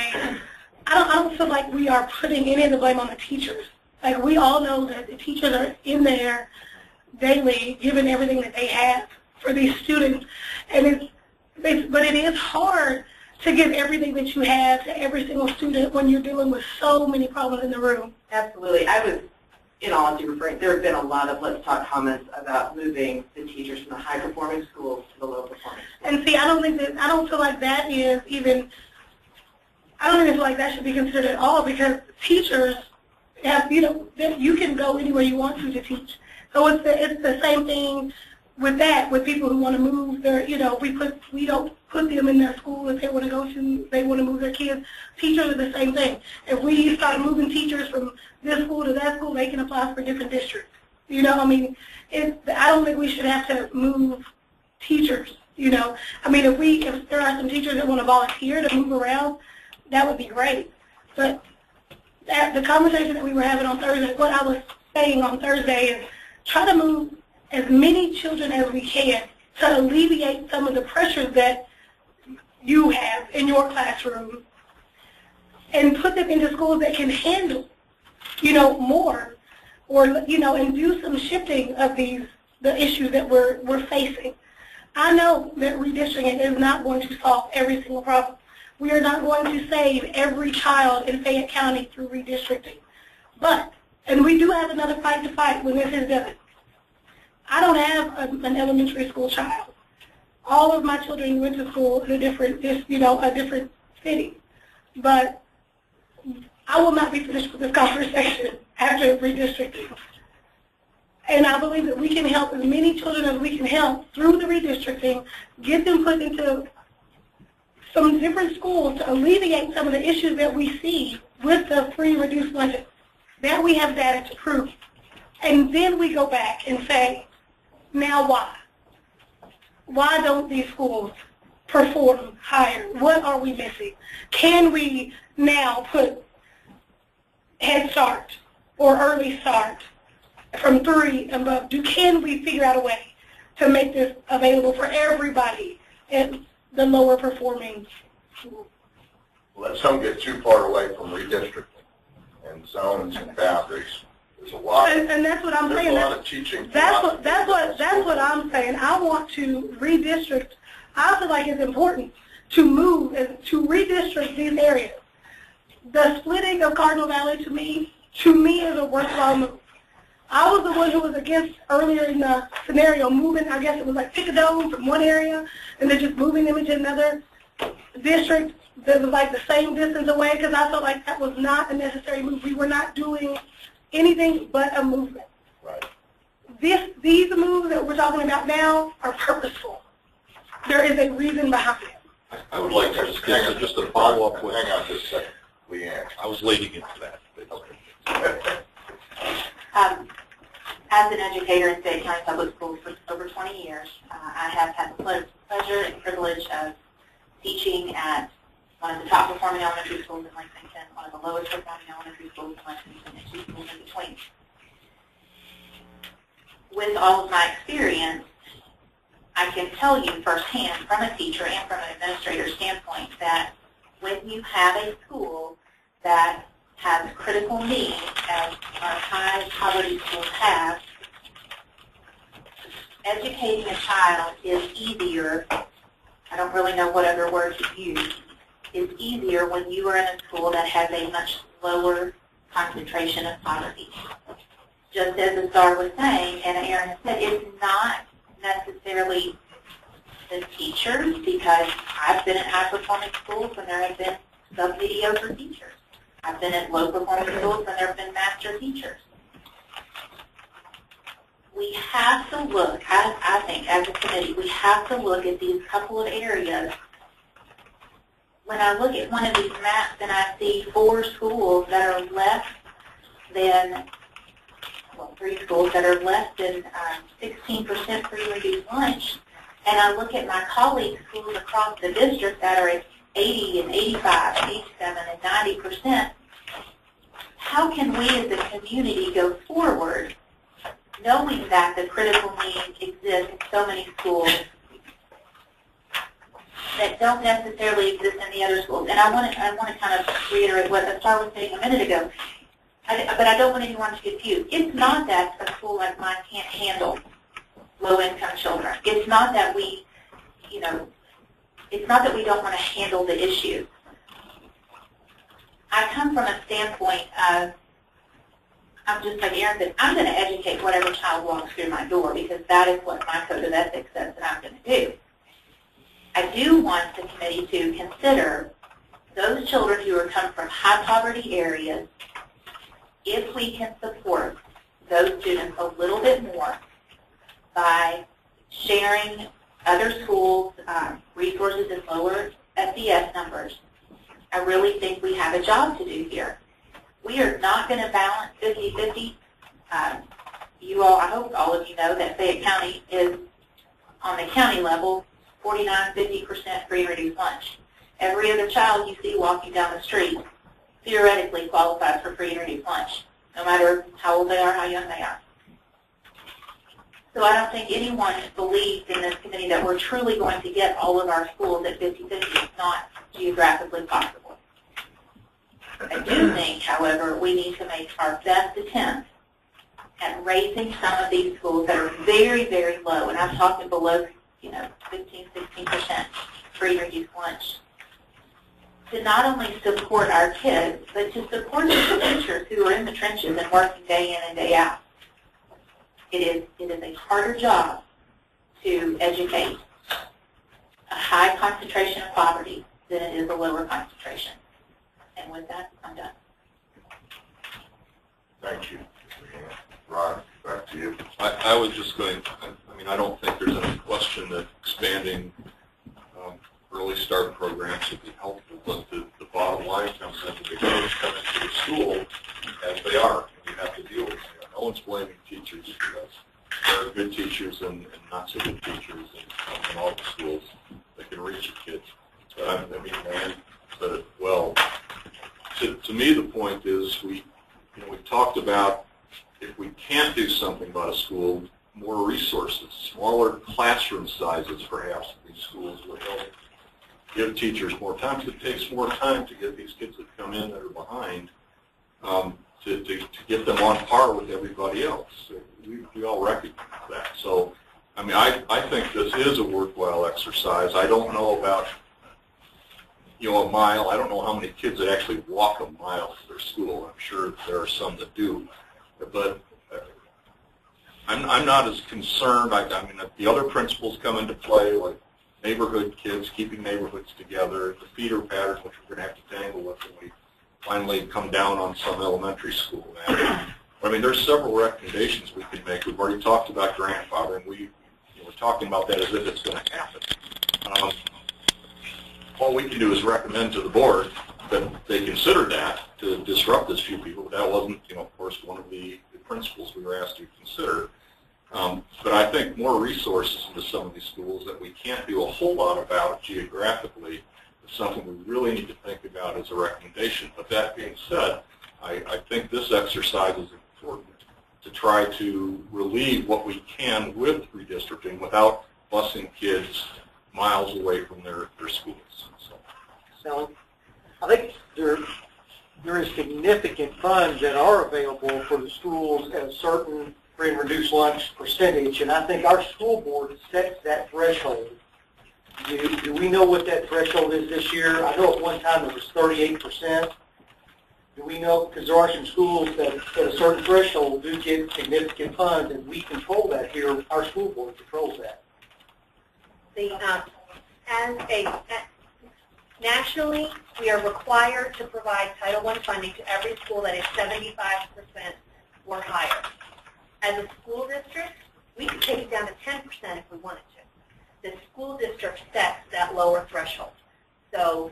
I don't feel like we are putting any of the blame on the teachers. Like, we all know that the teachers are in there daily giving everything that they have for these students. And but it is hard to give everything that you have to every single student when you're dealing with so many problems in the room. Absolutely. I was, in all honesty, referring, there have been a lot of let's talk comments about moving the teachers from the high-performing schools to the low-performing schools. And see, I don't feel like that is even, I don't even feel like that should be considered at all, because teachers have, you can go anywhere you want to teach. So it's the same thing with that, with people who want to move their, we don't put them in their school if they want to go to, they want to move their kids. Teachers are the same thing. If we start moving teachers from this school to that school, they can apply for different districts. I don't think we should have to move teachers, if there are some teachers that want to volunteer to move around, that would be great. But the conversation that we were having on Thursday, what I was saying on Thursday is try to move as many children as we can to alleviate some of the pressures that you have in your classroom and put them into schools that can handle, more, or, and do some shifting of the issues that we're facing. I know that redistricting is not going to solve every single problem. We are not going to save every child in Fayette County through redistricting. But, and we do have another fight to fight when this is done. I don't have an elementary school child. All of my children went to school in a different city. But I will not be finished with this conversation after redistricting. And I believe that we can help as many children as we can help through the redistricting, get them put into some different schools to alleviate some of the issues that we see with the free reduced lunches. That we have data to prove. And then we go back and say, now why? Why don't these schools perform higher? What are we missing? Can we now put Head Start or Early Start from 3 and above? Can we figure out a way to make this available for everybody in the lower performing schools? Let's don't get too far away from redistricting and zones and boundaries. There's a lot. And that's what I'm saying. There's a lot of teaching. That's what I'm saying. I want to redistrict. I feel like it's important to move and to redistrict these areas. The splitting of Cardinal Valley to me is a worthwhile move. I was the one who was against earlier in the scenario moving, I guess it was like pick a dome from one area and then just moving them into another district that was like the same distance away, because I felt like that was not a necessary move. We were not doing anything but a movement. Right. These moves that we're talking about now are purposeful. There is a reason behind it. I would like to just to follow up with. Hang on just a second, Leanne. I was leading into that. Okay. As an educator in Fayette County Public Schools for over 20 years, I have had the pleasure and privilege of teaching at one of the top performing elementary schools in Lexington, one of the lowest performing elementary schools in Lexington, and 2 schools in between. With all of my experience, I can tell you firsthand from a teacher and from an administrator standpoint that when you have a school that has critical needs, as our high poverty schools have, educating a child is easier. I don't really know what other word to use. Is easier when you are in a school that has a much lower concentration of poverty. Just as the star was saying, and Aaron has said, it's not necessarily the teachers, because I've been at high-performing schools when there have been sub-mediocre teachers. I've been at low-performing schools when there have been master teachers. We have to look, I think, as a committee, we have to look at these couple of areas. When I look at one of these maps and I see 4 schools that are less than, well, 3 schools that are less than 16% free reduced lunch, and I look at my colleagues' schools across the district that are at 80 and 85, 87 and 90%, how can we as a community go forward knowing that the critical needs exist in so many schools that don't necessarily exist in the other schools? And I want to kind of reiterate what Star was saying a minute ago, but I don't want anyone to get confused. It's not that a school like mine can't handle low-income children. It's not that we, it's not that we don't want to handle the issue. I come from a standpoint of, I'm just like Aaron said, I'm going to educate whatever child walks through my door, because that is what my code of ethics says that I'm going to do. I do want the committee to consider those children who are come from high poverty areas, if we can support those students a little bit more by sharing other schools' resources and lower SDS numbers. I really think we have a job to do here. We are not going to balance 50-50. You all, I hope all of you know that Fayette County is, on the county level, 49-50% free reduced lunch. Every other child you see walking down the street theoretically qualifies for free and reduced lunch, no matter how old they are, how young they are. So I don't think anyone believes in this committee that we're truly going to get all of our schools at 50-50. It's not geographically possible. I do think, however, we need to make our best attempt at raising some of these schools that are very, very low, and I'm talking below, 15, 16% free or reduced lunch, to not only support our kids, but to support the teachers who are in the trenches and working day in and day out. It is a harder job to educate a high concentration of poverty than it is a lower concentration. And with that, I'm done. Thank you. Ron, back to you. I was just going, I don't think there's any question that expanding early start programs would be helpful, but the bottom line comes in that the kids come into the school as they are, and you have to deal with it. No one's blaming teachers for this. There are good teachers and not so good teachers in all the schools that can reach the kids. But Ann said it well. To me, the point is we've talked about if we can't do something about a school, more resources, smaller classroom sizes perhaps in these schools would help give teachers more time, because it takes more time to get these kids that come in that are behind to get them on par with everybody else. We all recognize that. So, I think this is a worthwhile exercise. I don't know about, a mile. I don't know how many kids that actually walk a mile to their school. I'm sure there are some that do. But I'm not as concerned. The other principles come into play, like neighborhood kids, keeping neighborhoods together, the feeder patterns, which we're going to have to tangle with when we finally come down on some elementary school. There's several recommendations we can make. We've already talked about grandfathering. We're talking about that as if it's going to happen. All we can do is recommend to the board that they consider that to disrupt this few people. That wasn't, of course, one of the principles we were asked to consider. But I think more resources into some of these schools that we can't do a whole lot about geographically is something we really need to think about as a recommendation. But that being said, I think this exercise is important to try to relieve what we can with redistricting without busing kids miles away from their schools. So I think there is significant funds that are available for the schools at a certain free and reduced lunch percentage, and I think our school board sets that threshold. Do we know what that threshold is this year? I know at one time it was 38%. Do we know, because there are some schools that at a certain threshold do get significant funds, and we control that here. Our school board controls that. Nationally, we are required to provide Title I funding to every school that is 75% or higher. As a school district, we could take it down to 10% if we wanted to. The school district sets that lower threshold. So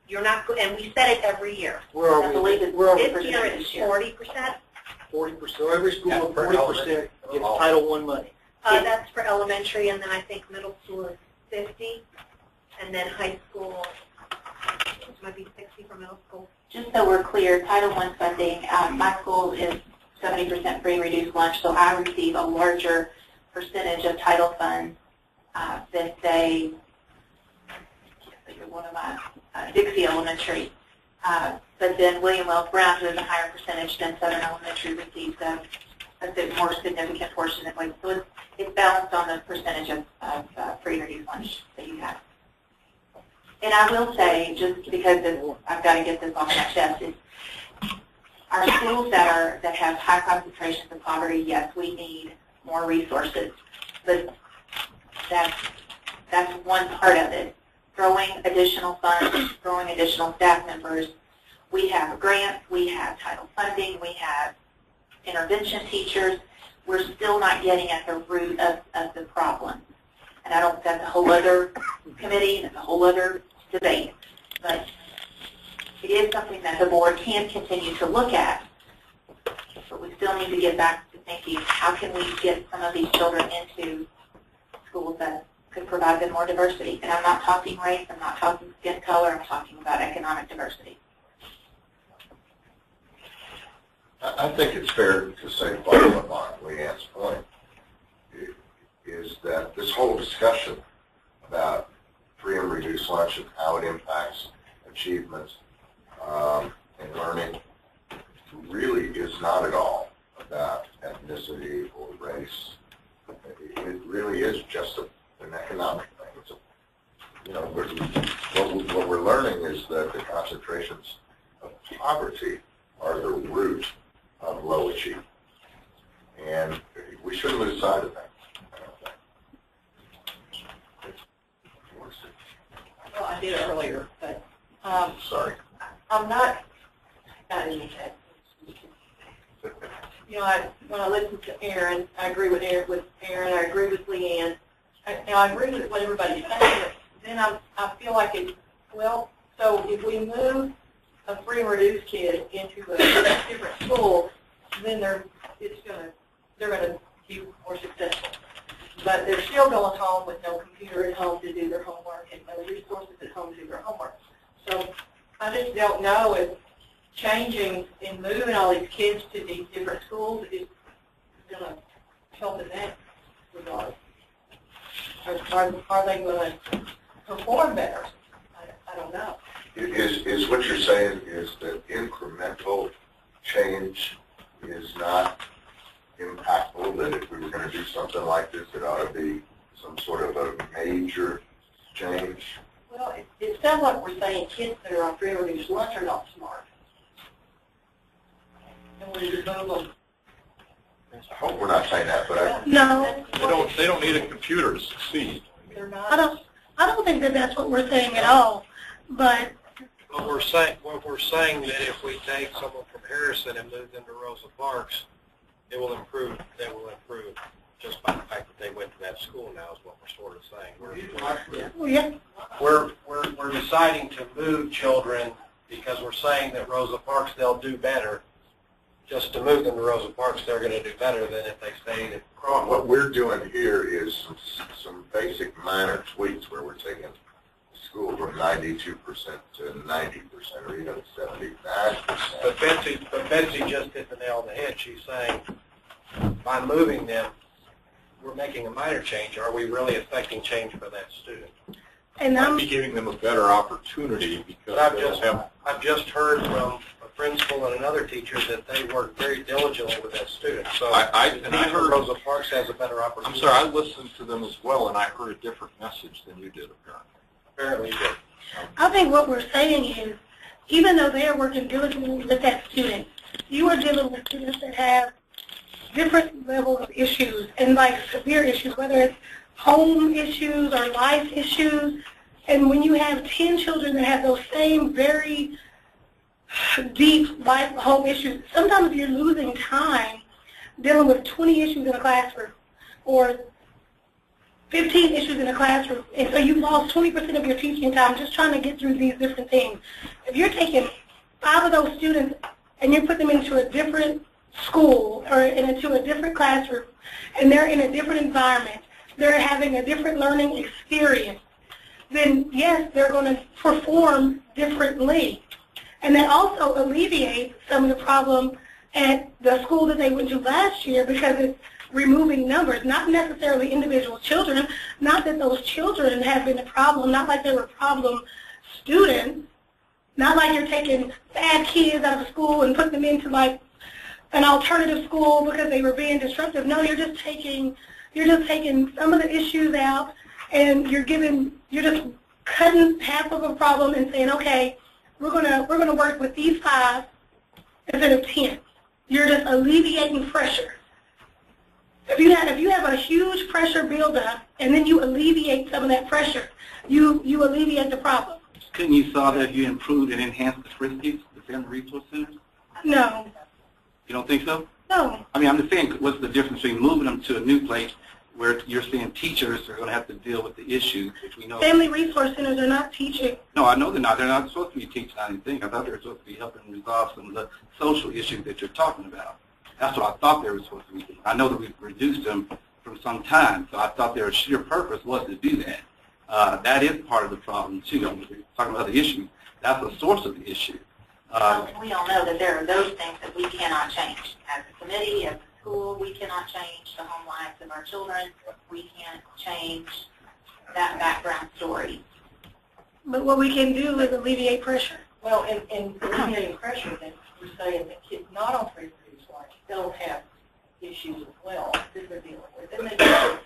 you're not, and we set it every year. Where are we? This year it's 40%. 40%. So every school with 40% gets Title I money. That's for elementary, and then I think middle school is 50, and then high school, which might be 60 for middle school. Just so we're clear, Title I funding, my school is 70% free and reduced lunch, so I receive a larger percentage of title funds than, say, one of my Dixie Elementary. But then William Wells Brown, who is a higher percentage than Southern Elementary, receives a more significant portion of it. So it's balanced on the percentage of free and reduced lunch that you have. And I will say, just because I've got to get this off my chest, is our schools that have high concentrations of poverty, yes, we need more resources, but that's one part of it. Throwing additional funds, throwing additional staff members. We have grants, we have title funding, we have intervention teachers. We're still not getting at the root of the problem. And I don't, that's a whole other committee, that's a whole other debate. But it is something that the board can continue to look at. But we still need to get back to thinking, how can we get some of these children into schools that could provide them more diversity? And I'm not talking race, I'm not talking skin color, I'm talking about economic diversity. I think it's fair to say, following on Leanne's point, that this whole discussion about free and reduced lunch and how it impacts achievements and learning really is not at all about ethnicity or race. It really is just an economic thing. It's what we're learning is that the concentrations of poverty are the root of low achievement. And we shouldn't lose sight of that. Well, I did earlier, but Sorry. I'm not in that. You know, when I listen to Aaron, I agree with Aaron, I agree with Leanne. I agree with what everybody's saying, but then I feel like well, so if we move a free and reduced kid into a different school, then they're going to be more successful. But they're still going home with no computer at home to do their homework and no resources at home to do their homework. So I just don't know if changing and moving all these kids to these different schools is going to help in that regard. Are they going to perform better? I don't know. Is what you're saying is that incremental change is not impactful, that if we were going to do something like this, it ought to be some sort of a major change? Well, it sounds like we're saying kids that are on free and reduced lunch are not smart. And we just move them. I hope we're not saying that, but No, They don't need a computer to succeed. They're not. I don't think that that's what we're saying at all. But What we're saying that if we take someone from Harrison and move them to Rosa Parks, it will improve. They will improve just by the fact that they went to that school. Now is what we're sort of saying. well, yeah, We're deciding to move children because we're saying that Rosa Parks they'll do better. Just to move them to Rosa Parks, they're going to do better than if they stayed at Crawford. what we're doing here is some basic minor tweaks where we're taking school from 92% to 90% or even 79%. But Betsy just hit the nail on the head. She's saying by moving them, we're making a minor change. Are we really affecting change for that student? and Might be giving them a better opportunity because But they'll have. I've just heard from a principal and another teacher that they work very diligently with that student. So I heard. Rosa Parks has a better I'm opportunity. sorry, I listened to them as well, and I heard a different message than you did, apparently. Apparently, you did. I think what we're saying is, even though they are working diligently with that student, you are dealing with students that have different levels of issues and like severe issues, whether it's home issues or life issues. And when you have 10 children that have those same very deep life home issues, sometimes you're losing time dealing with 20 issues in a classroom or 15 issues in a classroom. And so you've lost 20% of your teaching time just trying to get through these different things. If you're taking 5 of those students and you put them into a different school or into a different classroom, and they're in a different environment, they're having a different learning experience, then yes, they're going to perform differently. And that also alleviates some of the problem at the school that they went to last year because it's removing numbers, not necessarily individual children, not that those children have been a problem, not like they were problem students, not like you're taking bad kids out of a school and putting them into like an alternative school because they were being disruptive. No, you're just taking some of the issues out and you're just cutting half of a problem and saying, okay, we're gonna work with these 5 instead of 10. You're just alleviating pressure. If you have a huge pressure buildup and then you alleviate some of that pressure, you alleviate the problem. Couldn't you solve that if you improved and enhanced the FRISCs, the Family Resource Centers? No. You don't think so? No. I mean, I'm just saying, what's the difference between moving them to a new place where you're saying teachers are going to have to deal with the issues, which we know. Family Resource Centers are not teaching. No, I know they're not. They're not supposed to be teaching anything. I thought they were supposed to be helping resolve some of the social issues that you're talking about. That's what I thought they were supposed to be doing. I know that we've reduced them from some time, so I thought their sheer purpose was to do that. That is part of the problem, too. When we're talking about the issue, that's the source of the issue. We all know that there are those things that we cannot change. As a committee, as a school, we we cannot change the home lives of our children. We can't change that background story. But what we can do is alleviate pressure. Well, in alleviating pressure, then we're saying that kids not on free reduced lunch still have issues as well that they're dealing with. And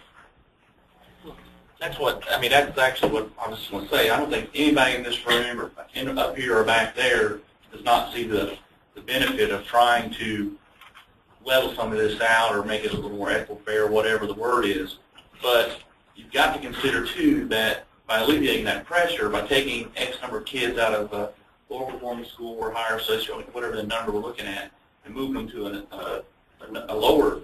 That's what, I mean, that's actually what I was just going to say. I don't think anybody in this room or up here or back there does not see the benefit of trying to level some of this out or make it a little more equitable, fair, whatever the word is. But you've got to consider, too, that by alleviating that pressure, by taking X number of kids out of a lower performing school or higher socio, whatever the number we're looking at, and moving them to a lower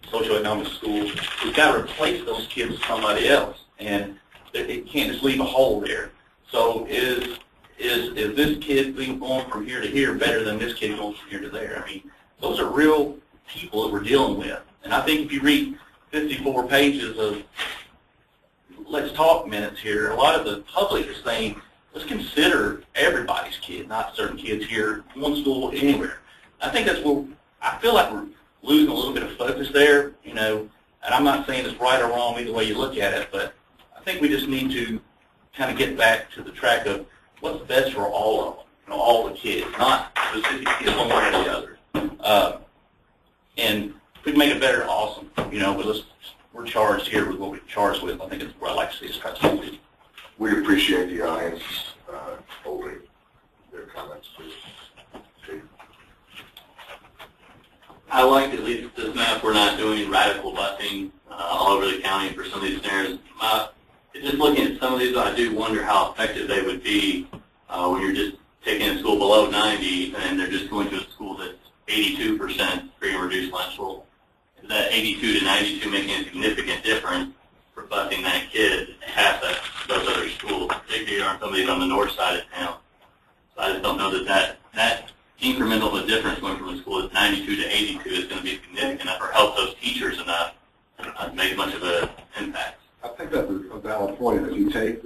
socioeconomic school, we've got to replace those kids with somebody else, and it can't just leave a hole there. So is this kid being going from here to here better than this kid going from here to there? I mean, those are real people that we're dealing with. And I think if you read 54 pages of let's talk minutes here, a lot of the public is saying, let's consider everybody's kid, not certain kids here, one school, anywhere. I think that's where I feel like we're losing a little bit of focus there, you know, and I'm not saying it's right or wrong either way you look at it, but I think we just need to kind of get back to the track of what's best for all of them, you know, all the kids, not specific kids one way or the other. And if we can make it better, awesome, you know, but we're charged here with what we're charged with. I think it's what I like to see us try to do. We appreciate the audience holding their comments to. I like at least this map we're not doing radical busing all over the county for some of these scenarios. Just looking at some of these, I do wonder how effective they would be when you're just taking a school below 90 and they're just going to a school that's 82% free and reduced lunch. Well, is that 82 to 92 making a significant difference for busing that kid past those other schools, particularly on some of these on the north side of town? So I just don't know that incremental of a difference going from a school that's 92 to 82 is going to be significant enough or help those teachers enough to make much of an impact. I think that's a valid point. If you take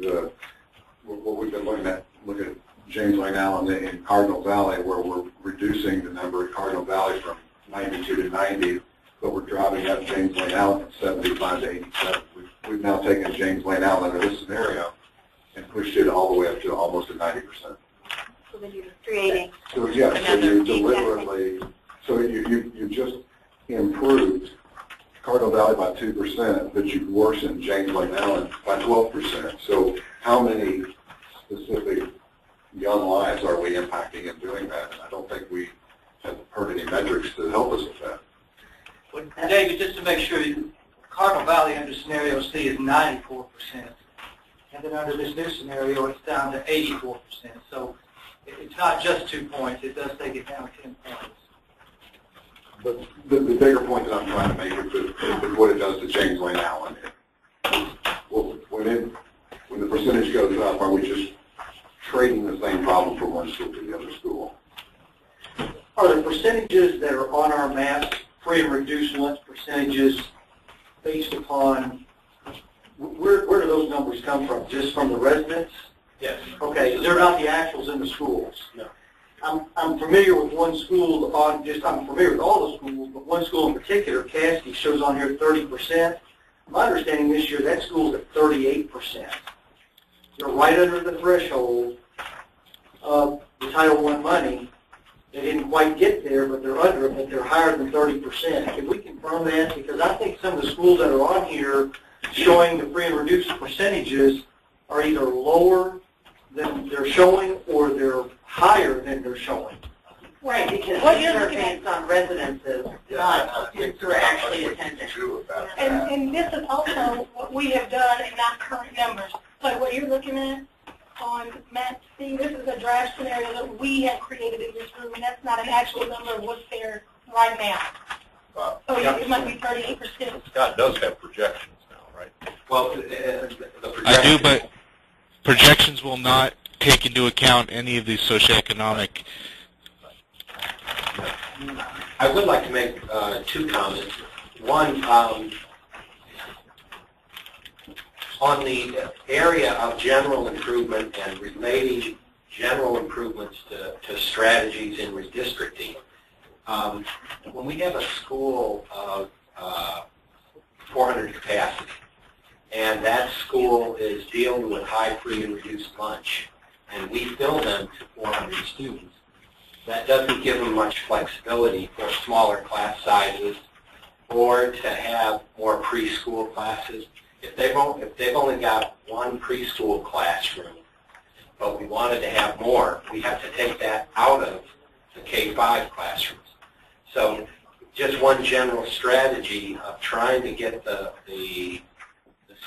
what we've been looking at, look at James Lane Allen in Cardinal Valley, where we're reducing the number at Cardinal Valley from 92 to 90, but we're driving up James Lane Allen from 75 to 87. We've now taken James Lane Allen in this scenario and pushed it all the way up to almost a 90%. So then you're creating So yeah, so you deliberately, so you just improved Cardinal Valley by 2%, but you've worsened James Lane Allen by 12%. So how many specific young lives are we impacting in doing that? And I don't think we have heard any metrics to help us with that. Well, David, just to make sure, Cardinal Valley under scenario C is 94%, and then under this new scenario, it's down to 84%. So it's not just 2 points; it does take it down 10 points. But the bigger point that I'm trying to make is what it does to James Lane Allen. When the percentage goes up, are we just trading the same problem from one school to the other school? Are the percentages that are on our map free and reduced lunch percentages based upon, where do those numbers come from? Just from the residents? Yes. Okay, they're not the actuals in the schools. No. I'm familiar with one school I'm familiar with all the schools, but one school in particular, Caskey, shows on here 30%. My understanding this year, that school's at 38%. They're right under the threshold of the Title I money. They didn't quite get there, but they're under it, but they're higher than 30%. Can we confirm that? Because I think some of the schools that are on here showing the free and reduced percentages are either lower than they're showing or they're higher than they're showing. right, because What these you're are looking at- based on residences, not students who are actually attending. And this is also what we have done and not current numbers. So what you're looking at on map C, this is a draft scenario that we have created in this room, and that's not an actual number of what's there right now. So it might be 38%. Scott does have projections now, right? Well, I do, but projections will not take into account any of these socioeconomic. I would like to make 2 comments. One, on the area of general improvement and relating general improvements to strategies in redistricting, When we have a school of 400 capacity, and that school is dealing with high free and reduced lunch, and we fill them to 400 students, that doesn't give them much flexibility for smaller class sizes or to have more preschool classes. If they've only got one preschool classroom, but we wanted to have more, we have to take that out of the K-5 classrooms. So just one general strategy of trying to get the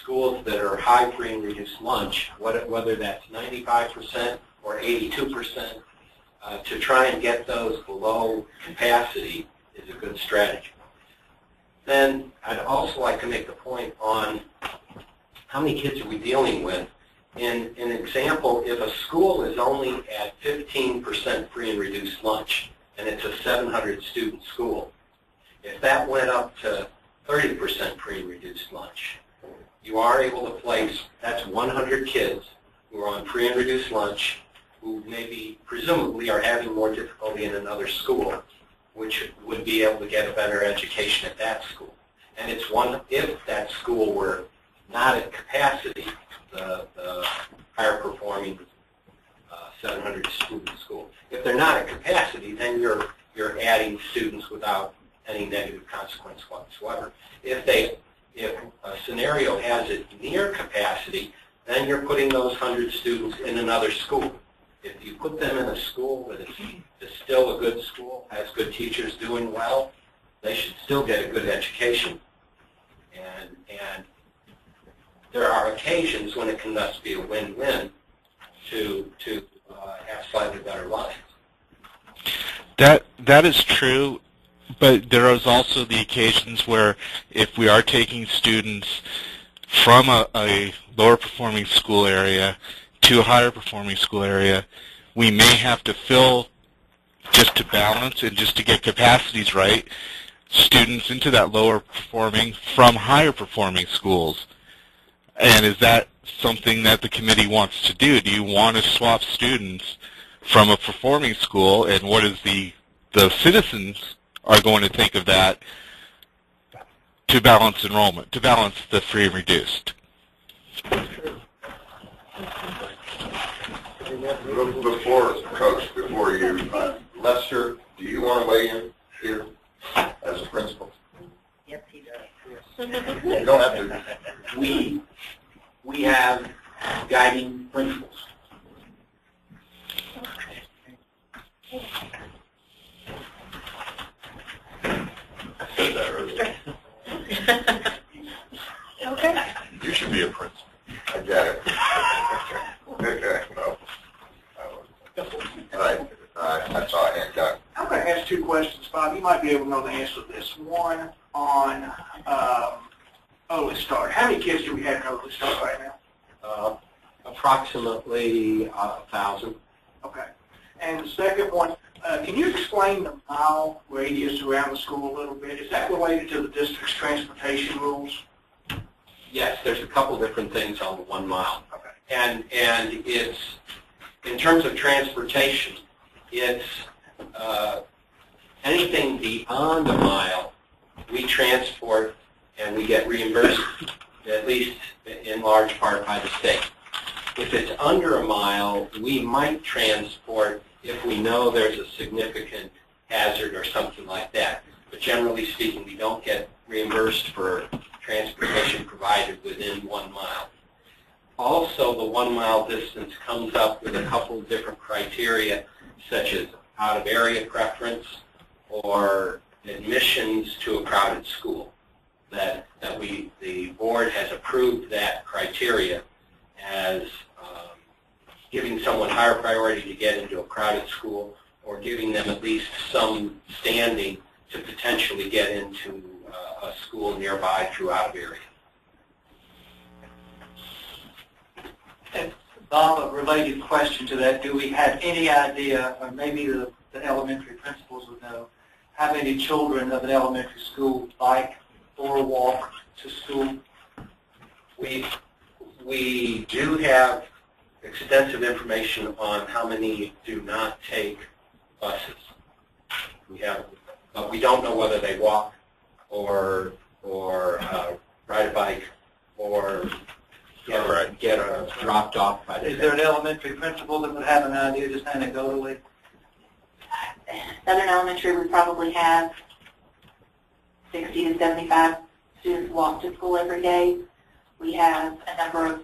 schools that are high free and reduced lunch, whether that's 95% or 82%, to try and get those below capacity is a good strategy. Then I'd also like to make the point on how many kids are we dealing with. In an example, if a school is only at 15% free and reduced lunch, and it's a 700-student school, if that went up to 30% free and reduced lunch, you are able to place, that's 100 kids who are on free and reduced lunch who maybe, presumably, are having more difficulty in another school, which would be able to get a better education at that school. And it's one, if that school were not at capacity, the higher performing 700-student school. If they're not at capacity, then you're adding students without any negative consequence whatsoever. If a scenario has it near capacity, then you're putting those 100 students in another school. If you put them in a school that is still a good school, has good teachers doing well, they should still get a good education. And there are occasions when it can thus be a win-win to have slightly better lives. That is true, but there is also the occasions where if we are taking students from a lower performing school area to a higher performing school area, we may have to fill, just to balance and just to get capacities right, students into that lower performing from higher performing schools. And is that something that the committee wants to do? Do you want to swap students from a performing school, and what is the citizens are going to think of that to balance enrollment, to balance the free and reduced? Before you, Lester, do you want to weigh in here as a principal? Yes, he does. You don't have to. We have guiding principles. I said that earlier. Okay. You should be a principal. I get it. Okay, well, all right, that's all I had got. I'm going to ask two questions, Bob. You might be able to know the answer to this. One on early start. How many kids do we have in early start right now? Approximately 1,000. Okay. And the second one, can you explain the mile radius around the school a little bit? Is that related to the district's transportation rules? Yes, there's a couple different things on the 1 mile. Okay. And it's, in terms of transportation, it's anything beyond a mile, we transport and we get reimbursed, at least in large part by the state. If it's under a mile, we might transport if we know there's a significant hazard or something like that. But generally speaking, we don't get reimbursed for transportation provided within 1 mile. Also, the 1 mile distance comes up with a couple of different criteria, such as out-of-area preference or admissions to a crowded school. The board has approved that criteria as giving someone higher priority to get into a crowded school, or giving them at least some standing to potentially get into a school nearby through out-of-area. And Bob, a related question to that. Do we have any idea, or maybe the elementary principals would know, how many children of an elementary school bike or walk to school? We do have extensive information on how many do not take buses. We have but we don't know whether they walk or ride a bike or get dropped off by the Is there an elementary principal that would have an idea just anecdotally? Southern Elementary, we probably have 60 to 75 students walk to school every day. We have a number of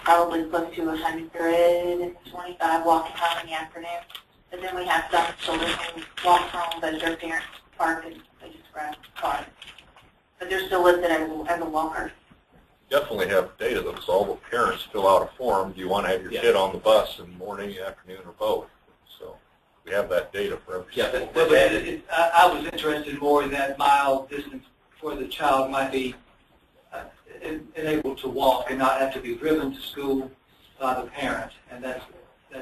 probably close to 125 walking home in the afternoon. But then we have some children who walk home, but their parents park and they just grab a car. But they're still listed as a walker. Definitely have data that because all the parents fill out a form. Do you want to have your kid on the bus in the morning, afternoon, or both? So we have that data for every school. Well, but I was interested more in that mile distance where the child might be enabled to walk and not have to be driven to school by the parent, and that's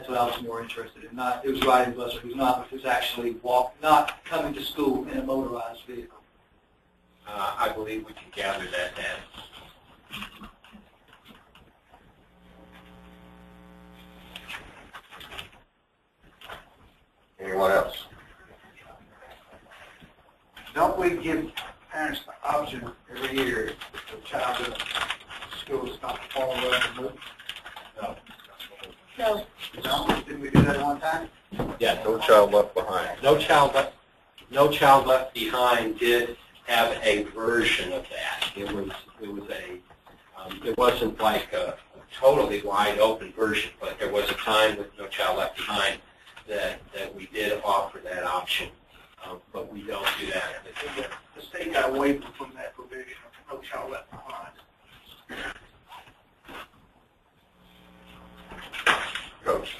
what I was more interested in. Not who's riding the bus or who's actually not coming to school in a motorized vehicle. I believe we can gather that data. Anyone else? Don't we give parents the option every year if the child in school is not performing well to move? No. No. No? Didn't we do that one time? Yeah. No child left behind. No child left behind did have a version of that. It wasn't like a totally wide open version, but there was a time with No Child Left Behind that we did offer that option, but we don't do that. The state got away from that provision of No Child Left Behind. Coach?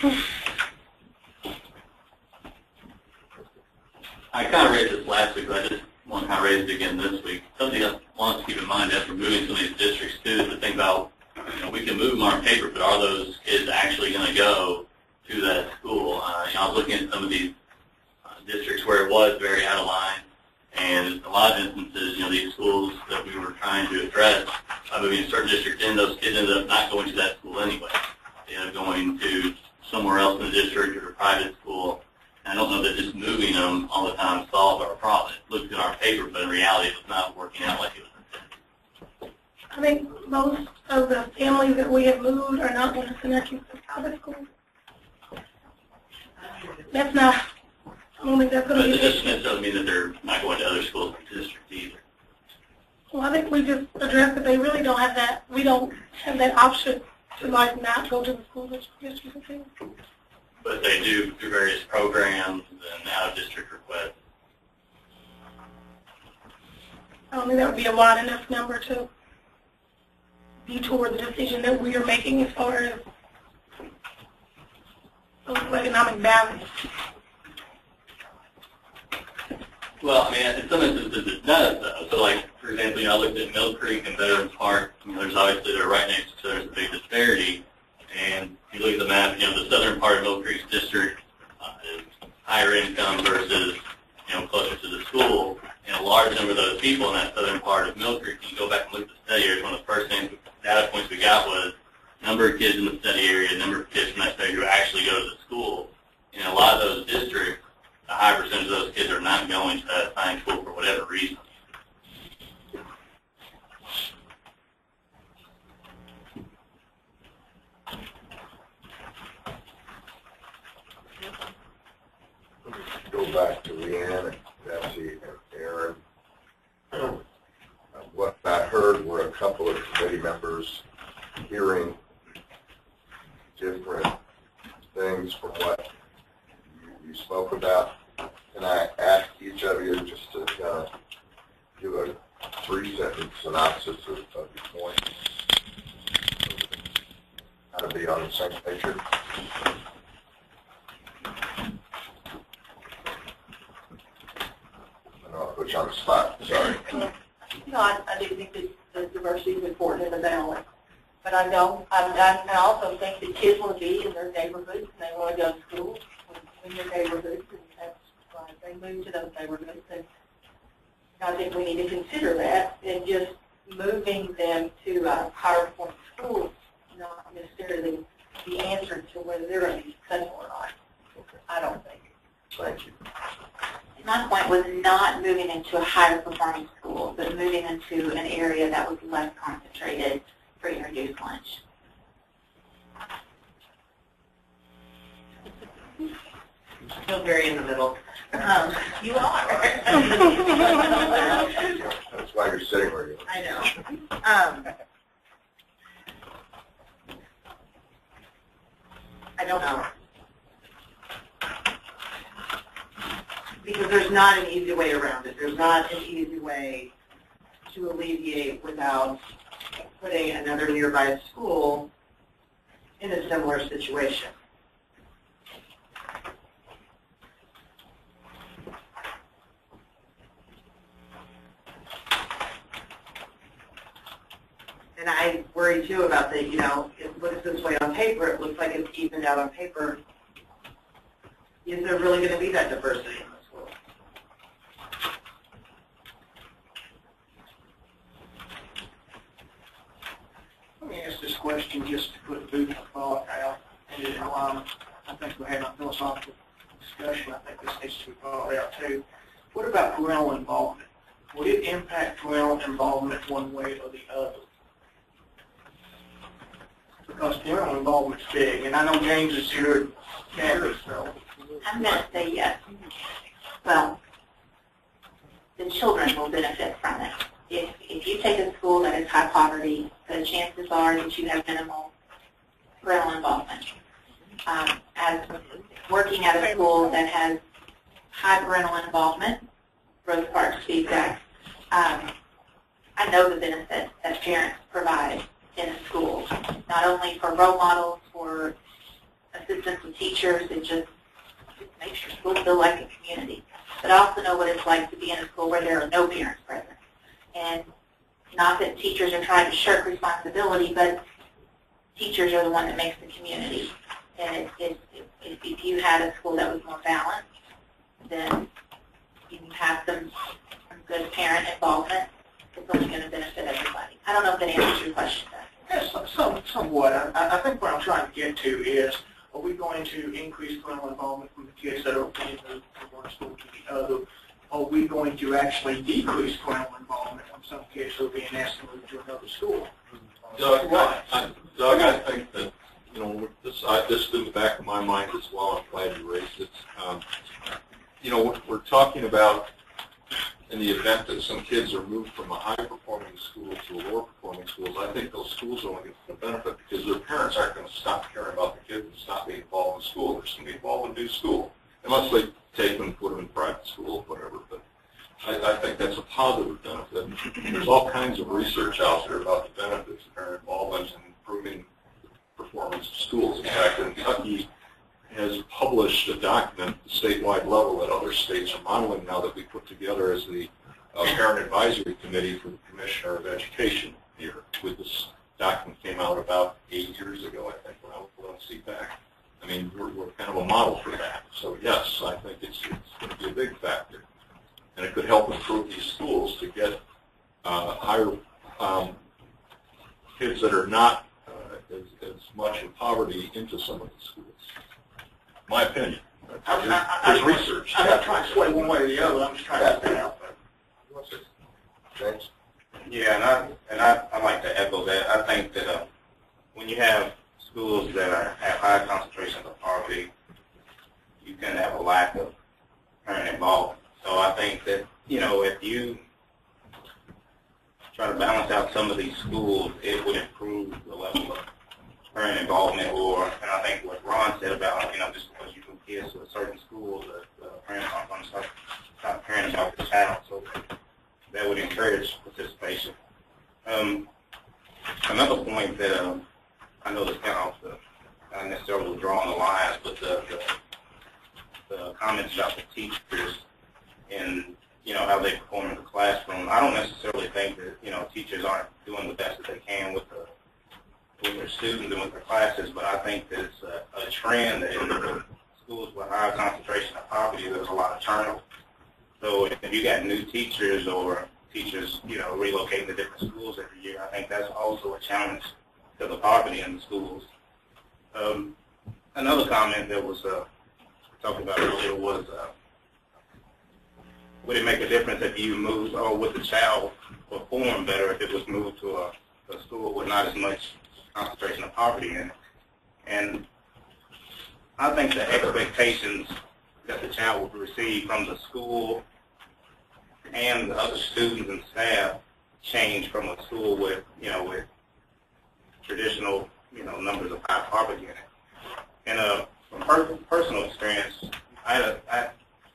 I kind of raised this last week, but I just want to kind of raise it again this week. Something I want to keep in mind as we're moving some of these districts too is to think about, we can move them on paper, but are those kids actually going to go to that school? I was looking at some of these districts where it was very out of line, and a lot of instances, these schools that we were trying to address, by moving a certain district in, those kids ended up not going to that school anyway. They ended up going to somewhere else in the district or a private school. And I don't know that just moving them all the time solved our problem. It looked good on our paper, but in reality it was not working out like it was intended. I think most of the families that we have moved are not going to send their kids to private school. That's not, I don't think that's going to be an issue. That doesn't mean that they're not going to other schools in the district either. Well, I think we just addressed that they really don't have that, we don't have that option to not go to the school district. But they do through various programs and out-of-district requests. I don't think that would be a wide enough number to detour the decision that we are making as far as social economic balance. Well, I mean, in some instances it does, though. So, like, for example, I looked at Mill Creek and Veterans Park. There's obviously, they're right next to, there's a big disparity. And if you look at the map, the southern part of Mill Creek's district is higher income versus, closer to the school. And a large number of those people in that southern part of Mill Creek, you go back and look at the study area, one of the first data points we got was number of kids in the study area, number of kids from that study who actually go to the school. In a lot of those districts, a high percentage of those kids are not going to that assigned school for whatever reason. Go back to Leanne and Betsy and Aaron. What I heard were a couple of committee members hearing different things from what you spoke about. And I ask each of you just to give a 3-sentence synopsis of your points. How to be on the same page here. I'll put you on the spot, sorry. I do think that diversity is important in the balance. But I also think that kids want to be in their neighborhoods and they want to go to school in their neighborhoods, and that's why they move to those neighborhoods. And I think we need to consider that, and just moving them to higher performing schools not necessarily the answer to whether they're going to be successful or not. I don't think. Thank you. My point was not moving into a higher performing school, but moving into an area that was less concentrated for your reduced lunch. Still very in the middle. You are. That's why you're sitting where you are. I know. I don't know. Because there's not an easy way around it. There's not an easy way to alleviate without putting another nearby school in a similar situation. And I worry too about that, you know, it looks this way on paper, it looks like it's evened out on paper. Is there really going to be that diversity in the school? Let me ask this question just to put a food for thought out. And I think we're having a philosophical discussion. I think this needs to be thought out too. What about parental involvement? Would it impact parental involvement one way or the other? Because parental involvement's big, and I know James is here at campus, so. I'm going to say yes. Well, the children will benefit from it. If you take a school that is high poverty, the chances are that you have minimal parental involvement. As working at a school that has high parental involvement, Rose Park feedback, I know the benefits that parents provide in a school, not only for role models, for assistants and teachers, it just makes your school feel like a community. But I also know what it's like to be in a school where there are no parents present. And not that teachers are trying to shirk responsibility, but teachers are the one that makes the community. And if you had a school that was more balanced, then you can have some good parent involvement. It's only going to benefit everybody. I don't know if that answers your question, though. Yes, somewhat. I think what I'm trying to get to is, are we going to increase parental involvement from the kids that are being moved from one school to the other? Are we going to actually decrease parental involvement from some kids who are being asked to move to another school? Doug, I think that, you know, this is in the back of my mind as well. I'm glad you raised it. You know, we're talking about in the event that some kids are moved from a high-performing school to a lower-performing school. I think those schools are only going to benefit because their parents aren't going to stop caring about the kids and stop being involved in school. They're just going to be involved in new school, unless they take them and put them in private school, whatever. But I think that's a positive benefit. There's all kinds of research out there about the benefits of parent involvement and improving performance of schools. In fact, Kentucky has published a document at the statewide level that other states are modeling now that we put together as the Parent Advisory Committee for the Commissioner of Education here. This document came out about 8 years ago, I think, when I was on CPAC. I mean, we're kind of a model for that. So yes, I think it's going to be a big factor. And it could help improve these schools to get higher kids that are not as much in poverty into some of the schools. My opinion. There's research. I'm not trying to sway one way or the other. I'm just trying to stay out there. James? Yeah, and I like to echo that. I think that when you have schools that have high concentrations of poverty, you can have a lack of parent involvement. So I think that, you know, if you try to balance out some of these schools, it would improve the level of parent involvement. And I think what Ron said about, you know, just because you move kids to a certain school, the parents aren't going to stop caring about the child. So that would encourage participation. Another point that I know that's kind of not necessarily drawing the lines, but the comments about the teachers and, you know, how they perform in the classroom. I don't necessarily think that, you know, teachers aren't doing the best that they can with their students and with their classes, but I think that it's a trend that in schools with high concentration of poverty, there's a lot of turnover. So if you got new teachers or teachers, you know, relocating to different schools every year, I think that's also a challenge to the poverty in the schools. Another comment that was talked about earlier was would it make a difference if you moved, or would the child perform better if it was moved to a school with not as much concentration of poverty in it? And I think the expectations that the child would receive from the school and the other students and staff change from a school with, with traditional, numbers of high poverty in it. And from personal experience, I have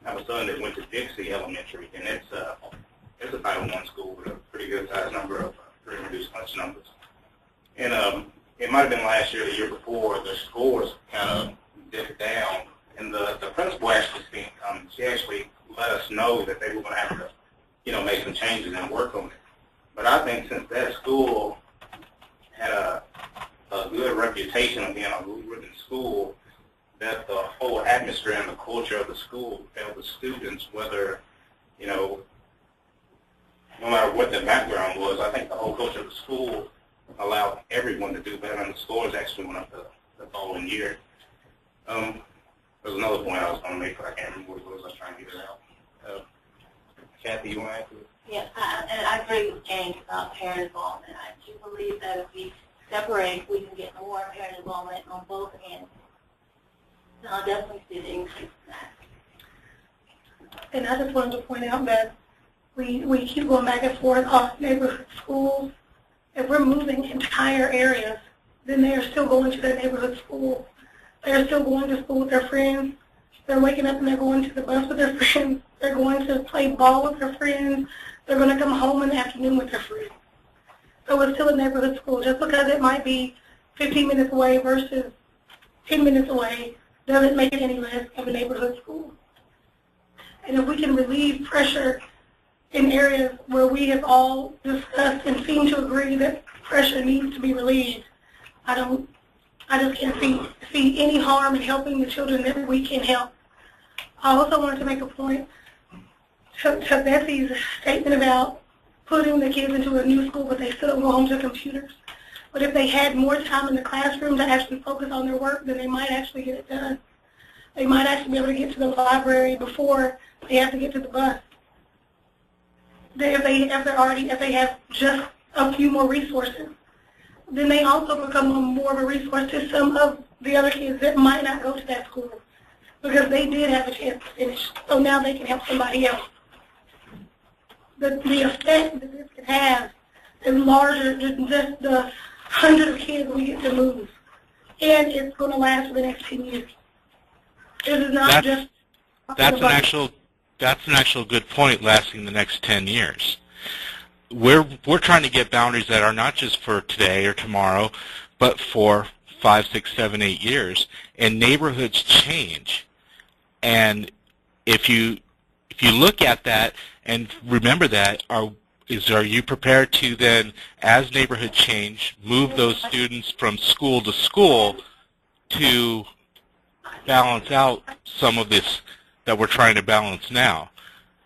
a son that went to Dixie Elementary, and it's a Title I school with a pretty good sized number of reduced lunch numbers. And it might have been last year or the year before, the scores kind of dipped down, and the principal actually come. She actually let us know that they were going to have to, make some changes and work on it. But I think since that school had a good reputation of being a blue-ribbon school, that the whole atmosphere and the culture of the school failed the students, whether, no matter what their background was. I think the whole culture of the school allowed everyone to do better, and the scores actually went up the following year. There's another point I was going to make, but I can't remember what it was. I was trying to get it out. Kathy, you want to add to it? Yes, and I agree with James about parent involvement. I do believe that if we separate, we can get more parent involvement on both ends. And I'll definitely see the increase in that. And I just wanted to point out that we keep going back and forth off neighborhood schools. If we're moving entire areas, then they are still going to their neighborhood school. They're still going to school with their friends. They're waking up and they're going to the bus with their friends. They're going to play ball with their friends. They're going to come home in the afternoon with their friends. So it's still a neighborhood school. Just because it might be 15 minutes away versus 10 minutes away doesn't make it any less of a neighborhood school. And if we can relieve pressure in areas where we have all discussed and seem to agree that pressure needs to be relieved, I just can't see any harm in helping the children that we can help. I also wanted to make a point to Betsy's statement about putting the kids into a new school, but they still don't go home to computers. But if they had more time in the classroom to actually focus on their work, then they might actually get it done. They might actually be able to get to the library before they have to get to the bus. If they have just a few more resources, then they also become more of a resource to some of the other kids that might not go to that school because they did have a chance to finish. So now they can help somebody else. The effect that this can have is larger than just the 100 of kids we get to move. And it's going to last for the next 10 years. This is not just... That's an actual good point, lasting the next 10 years. We're trying to get boundaries that are not just for today or tomorrow, but for 5, 6, 7, 8 years. And neighborhoods change. And if you look at that and remember that, are you prepared to then, as neighborhood change, move those students from school to school to balance out some of this that we're trying to balance now?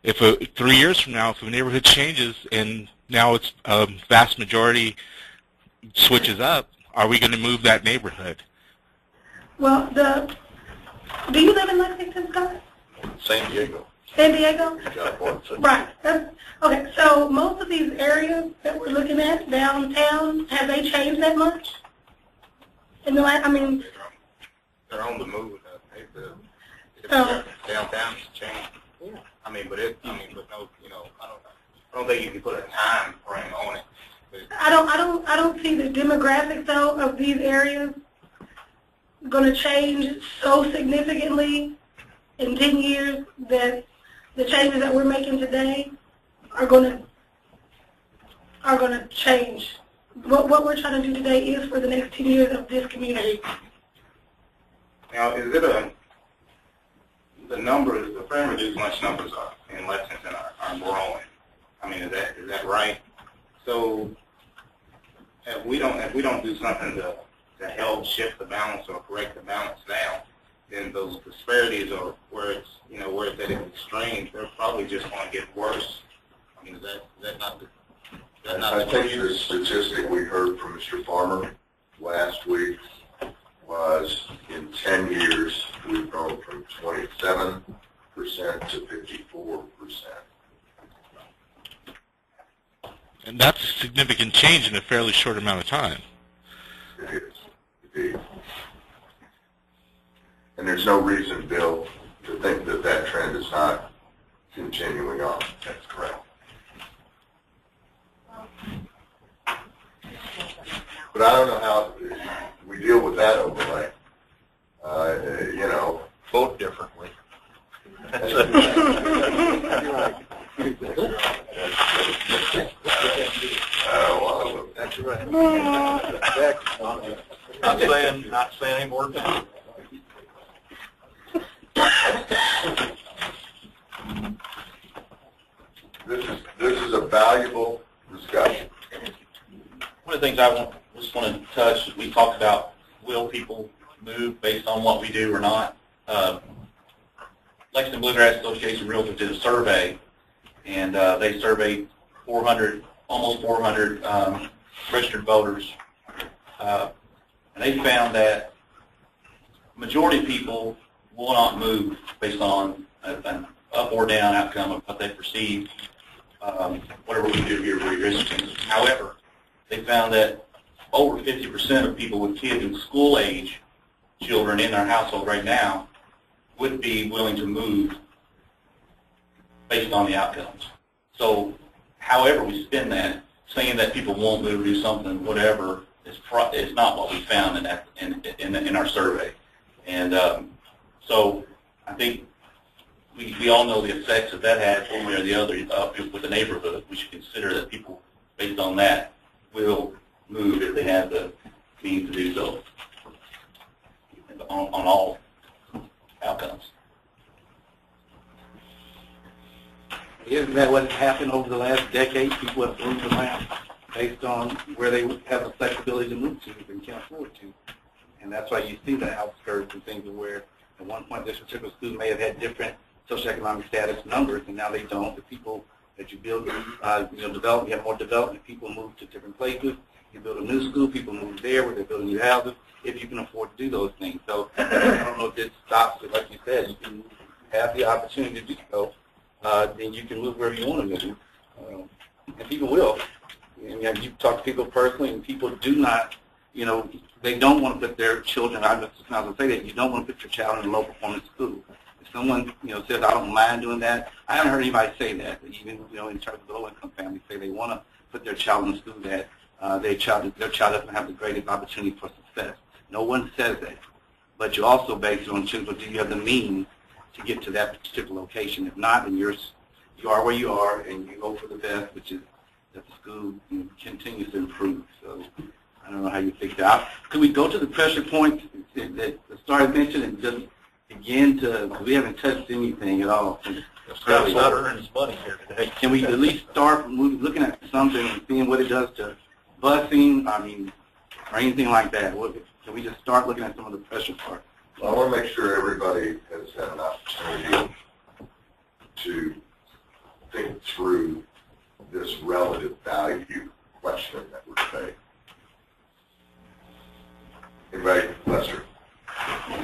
If 3 years from now, if a neighborhood changes and now it's a vast majority switches up, are we going to move that neighborhood? Well, do you live in Lexington, Scott? San Diego. San Diego? California. Right. Okay, so most of these areas that we're looking at downtown, have they changed that much? In the last, They're on the move. So, Downtown's changed. Yeah. But no, I don't think you can put a time frame on it. I don't see the demographics though of these areas going to change so significantly in 10 years that the changes that we're making today are going to change. What we're trying to do today is for the next 10 years of this community. Now, is it the numbers, the free and reduced lunch numbers in Lexington are growing? Is that right? So if we don't do something to help shift the balance or correct the balance now, then those disparities are where it's at its extremes, they're probably just going to get worse. Is that not the I think the statistic we heard from Mr. Farmer last week was in 10 years we've grown from 27% to 54%. And that's a significant change in a fairly short amount of time. It is, indeed. And there's no reason, Bill, to think that that trend is not continuing on. That's correct. But I don't know how we deal with that overlay. You know. Vote differently. That's right. Not saying any more time. This is a valuable discussion. One of the things I just want to touch is we talked about will people move based on what we do or not. Lexington Bluegrass Association of Realtors did a survey, and they surveyed almost 400 registered voters, and they found that majority of people will not move based on an up or down outcome of what they perceive, whatever we do here redistricting. However, they found that over 50% of people with kids in school-age children in their household right now would be willing to move based on the outcomes. So however we spin that, saying that people won't move, do something, whatever, is not what we found in our survey. And so I think we all know the effects that has one way or the other with the neighborhood. We should consider that people, based on that, will move if they have the means to do so on all outcomes. Isn't that what happened over the last decade? People have moved around based on where they have the flexibility to move to and can afford to. And that's why you see the outskirts and things where at one point this particular school may have had different socioeconomic status numbers, and now they don't. The people that you build, develop, you have more development. People move to different places. You build a new school, people move there where they're building new houses, if you can afford to do those things. So I don't know if this stops it. Like you said, you can have the opportunity to do so. Then you can move wherever you want to move. And people will. And you talk to people personally, and people do not, they don't want to put their children, I'm just not going to say that, you don't want to put your child in a low-performance school. If someone, says, I don't mind doing that, I haven't heard anybody say that, even, in terms of low-income families, say they want to put their child in a school that their child doesn't have the greatest opportunity for success. No one says that. But you also base it on children, do you have the means to get to that particular location? If not, then you are where you are, and you go for the best, which is that the school continues to improve. So I don't know how you think that. Could we go to the pressure points that started mentioned and just begin to, we haven't touched anything at all. Scott's not earning his money here today. Can we at least start looking at something and seeing what it does to busing, or anything like that? Can we just start looking at some of the pressure parts? Well, I want to make sure everybody has had an opportunity to think through this relative value question that we're debating. Anybody? Lester?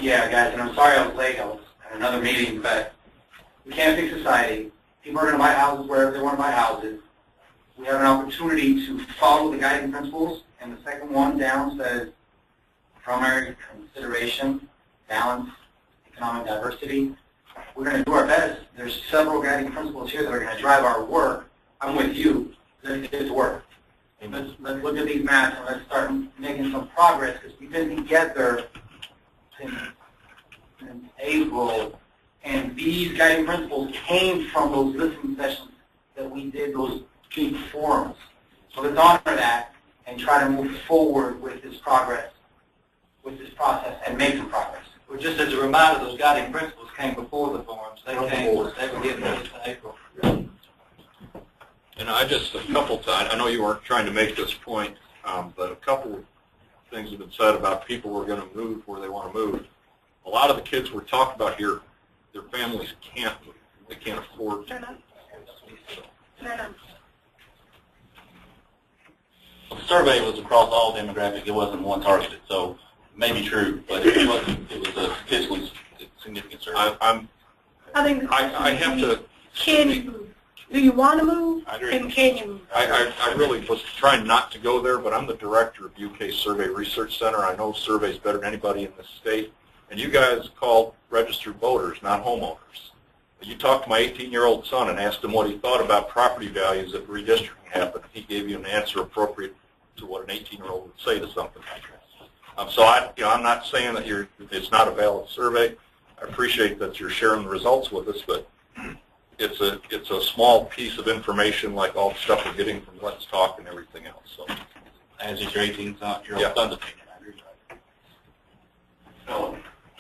Yeah, guys, and I'm sorry I was late. I was at another meeting, but we can't fix society. People are going to buy houses wherever they want to buy houses. We have an opportunity to follow the guiding principles, and the second one down says primary consideration, balance, economic diversity. We're going to do our best. There's several guiding principles here that are going to drive our work. I'm with you. Let's get to work. Let's look at these maps and let's start making some progress, because we've been together since April, and these guiding principles came from those listening sessions that we did, those big forums. So let's honor that and try to move forward with this progress, with this process, and make some progress. Well, just as a reminder, those guiding principles came before the forums. They were getting ready in April. And a couple times, I know you weren't trying to make this point, but a couple of things have been said about people who are going to move where they want to move. A lot of the kids we're talking about here, their families can't move. They can't afford to. The survey was across all demographics. It wasn't one targeted, so it may be true, but it wasn't. It was a statistically significant survey. I think I have to can move. Do you want to move? I agree. And can you move? I really was trying not to go there, but I'm the director of UK Survey Research Center. I know surveys better than anybody in the state. And you guys called registered voters, not homeowners. You talked to my 18-year-old son and asked him what he thought about property values if redistricting happened. He gave you an answer appropriate to what an 18-year-old would say to something like that. So I'm not saying that it's not a valid survey. I appreciate that you're sharing the results with us, but it's a small piece of information like all the stuff we're getting from Let's Talk and everything else. So, As is your 18-year-old son's opinion.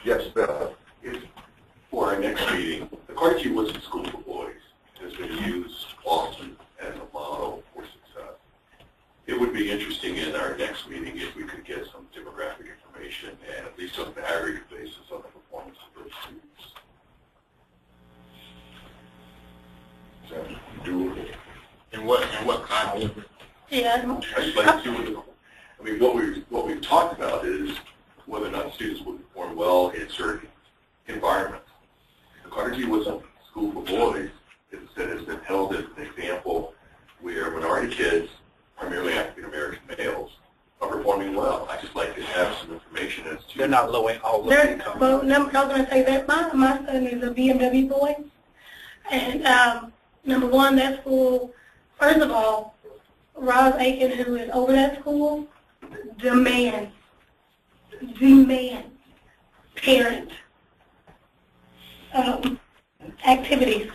Yes, Bill. For our next meeting, the Carnegie Woodson School for Boys has been used often as a model for success. It would be interesting in our next meeting if we could get some demographic information and at least on an aggregate basis on the performance of those students. Is that doable? And what kind of? Yeah. I mean, what we've talked about is whether or not students would perform well in certain environments. The Carnegie Woodson School for Boys has been held as an example where minority kids, primarily African American males, are performing well. I just like to have some information as to. They're not low income. Well, I was going to say that my son is a BMW boy, and number one, that school. First of all, Roz Aiken, who is over that school, demands parent activities.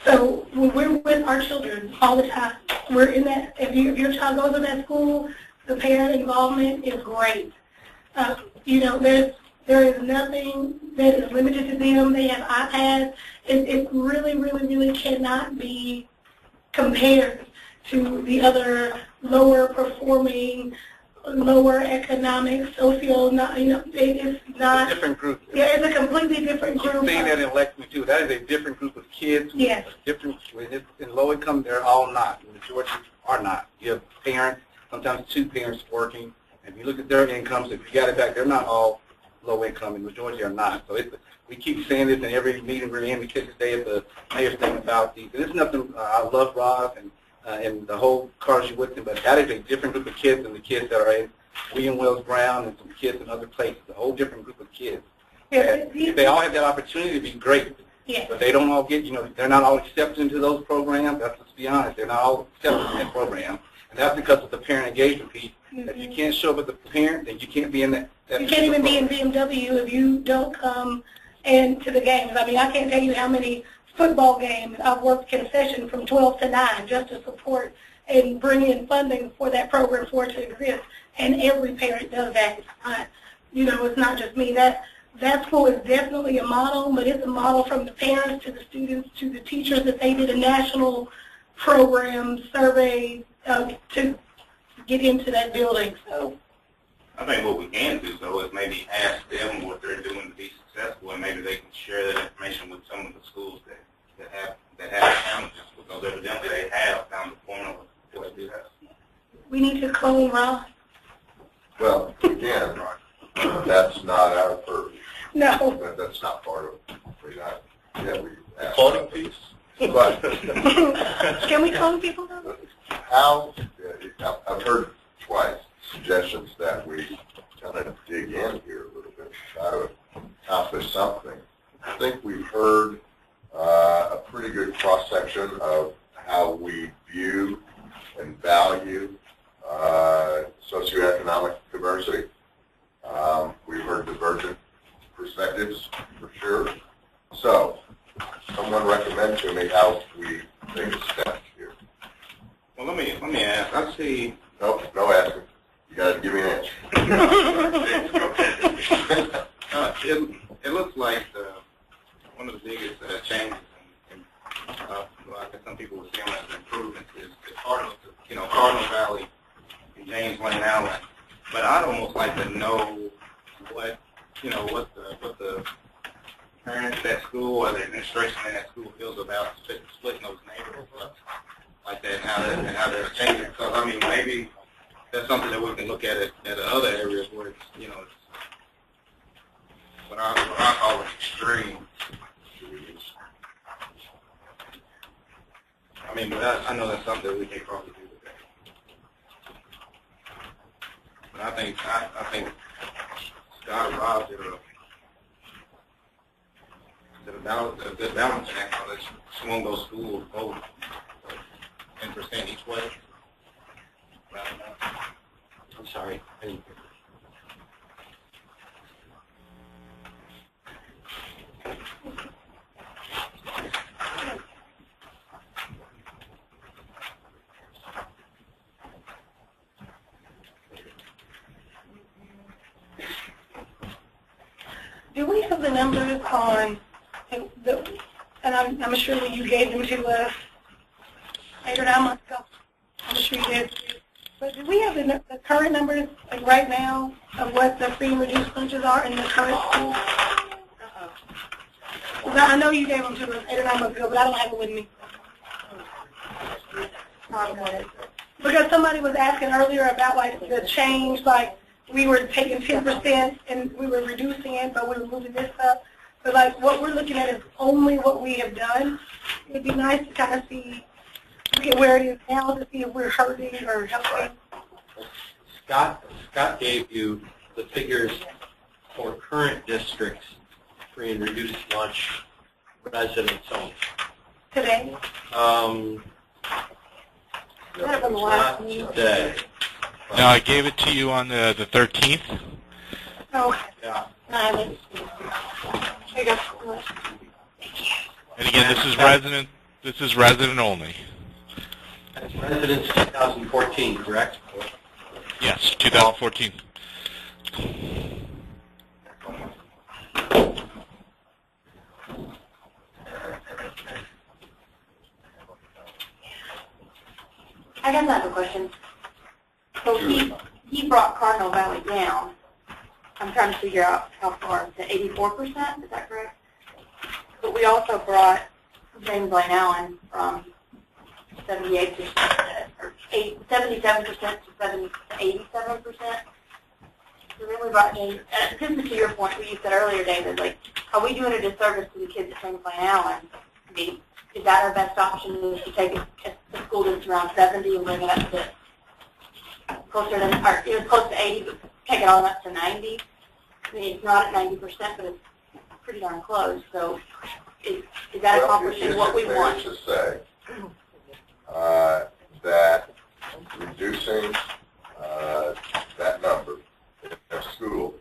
So when we're with our children all the time, we're in that. If your child goes to that school, the parent involvement is great. You know, there is nothing that is limited to them. They have iPads. It really, really, really cannot be compared to the other lower performing, lower economic, it's not. It's a different group. Yeah, it's a completely different group. You're seeing that in Lexington too. That is a different group of kids. Yes. Different, in low income, they're all not. The majority are not. You have parents, sometimes two parents working. And if you look at their incomes, if you got it back, they're not all low income, and the majority are not. So we keep saying this in every meeting we're in. We catch this day at the mayor's thing about these. And it's nothing. I love Rob and the whole Carnegie Woodson, but that is a different group of kids than the kids that are in William Wells Brown and some kids in other places. A whole different group of kids. Yeah, if they all have that opportunity to be great. Yeah. But they don't all get, they're not all accepted into those programs. Let's be honest. They're not all accepted in that program. And that's because of the parent engagement piece. Mm-hmm. If you can't show up as a parent, then you can't be in that you can't even be in BMW if you don't come into the games. I mean, I can't tell you how many football games I've worked concession from 12 to 9 just to support and bring in funding for that program for it to exist. And every parent does that. It's not, it's not just me. That school is definitely a model, but it's a model from the parents to the students to the teachers that they did a national program survey to get into that building. So I think what we can do, though, is maybe ask them what they're doing to be successful, and maybe they can share that information with some of the schools that have challenges, because evidently they have found the formula for do that. We need to clone Ross. Well, again, that's not our purview. No. That's not part of it. The cloning piece? But can we clone people though? I've heard twice suggestions that we kind of dig in here a little bit to try to accomplish something. I think we've heard a pretty good cross-section of how we view and value socioeconomic diversity. We've heard divergent perspectives, for sure. So, someone recommend to me how we take a step here. Well, let me ask. I see. Nope, no asking. You got to give me an answer. It looks like one of the biggest changes, and I guess some people would say as improvements, is Cardinal Valley and James Lane Allen. But I'd almost like to know what the parents at that school or the administration in that school feels about splitting those neighborhoods up like that, and how they're changing. Because I mean, maybe that's something that we can look at other areas where it's what I call an extreme. I mean, but I know that's something that we can't probably do today. But I think Scott arrived at a good balancing act on this. Swung those schools both 10% each way. I'm sorry. I didn't hear. Do we have the numbers on, and I'm sure that you gave them to us 8 or 9 months ago. I'm sure you did. But do we have the current numbers, like right now, of what the free and reduced lunches are in the current school? I know you gave them to us 8 or 9 months ago, but I don't have it with me. Because somebody was asking earlier about like the change, like we were taking 10% and we were reducing it, but we were moving this up. But like what we're looking at is only what we have done. It'd be nice to kind of see, look at where it is now to see if we're hurting or helping. Scott gave you the figures for current districts, free and reduced lunch residents only. Today? Not today. No, I gave it to you on the 13th. Oh. Yeah. Here you go. And again, this is resident only. That's residents 2014, correct? Yes, 2014. I guess I have a question. So he brought Cardinal Valley down. I'm trying to figure out how far, to 84%, is that correct? But we also brought James Lane Allen from 78% or 77% to 87%. So then we brought James, just to your point, what you said earlier, David, like, are we doing a disservice to the kids at James Lane Allen? I mean, is that our best option, is to take a school that's around 70 and bring it up to closer to, or it was close to 80, but take it all up to 90? I mean, it's not at 90%, but it's pretty darn close. So is that accomplishing what we want? It's fair to say that reducing that number in a school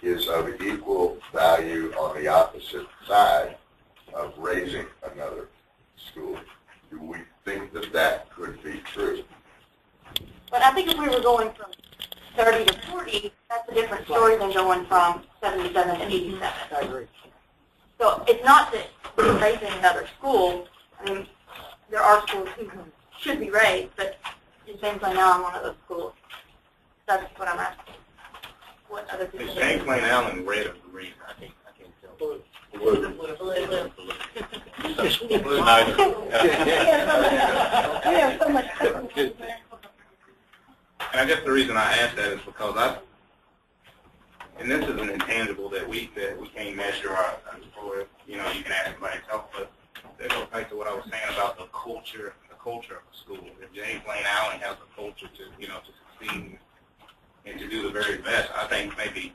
is of equal value on the opposite side of raising another school. Do we think that that could be true? But I think if we were going from 30 to 40, that's a different story than going from 77 to 87. I agree. So it's not that we're raising another school. I mean, there are schools who should be raised, but it seems like now I'm one of those schools. That's what I'm asking. What other people Is James Lane Allen red or green? I can't tell. Blue. Yeah, so much. And I guess the reason I ask that is because and this is an intangible that we can't measure, or you know, you can ask somebody else, but that goes back to what I was saying about the culture of a school. If James Lane Allen has a culture to succeed and to do the very best, I think maybe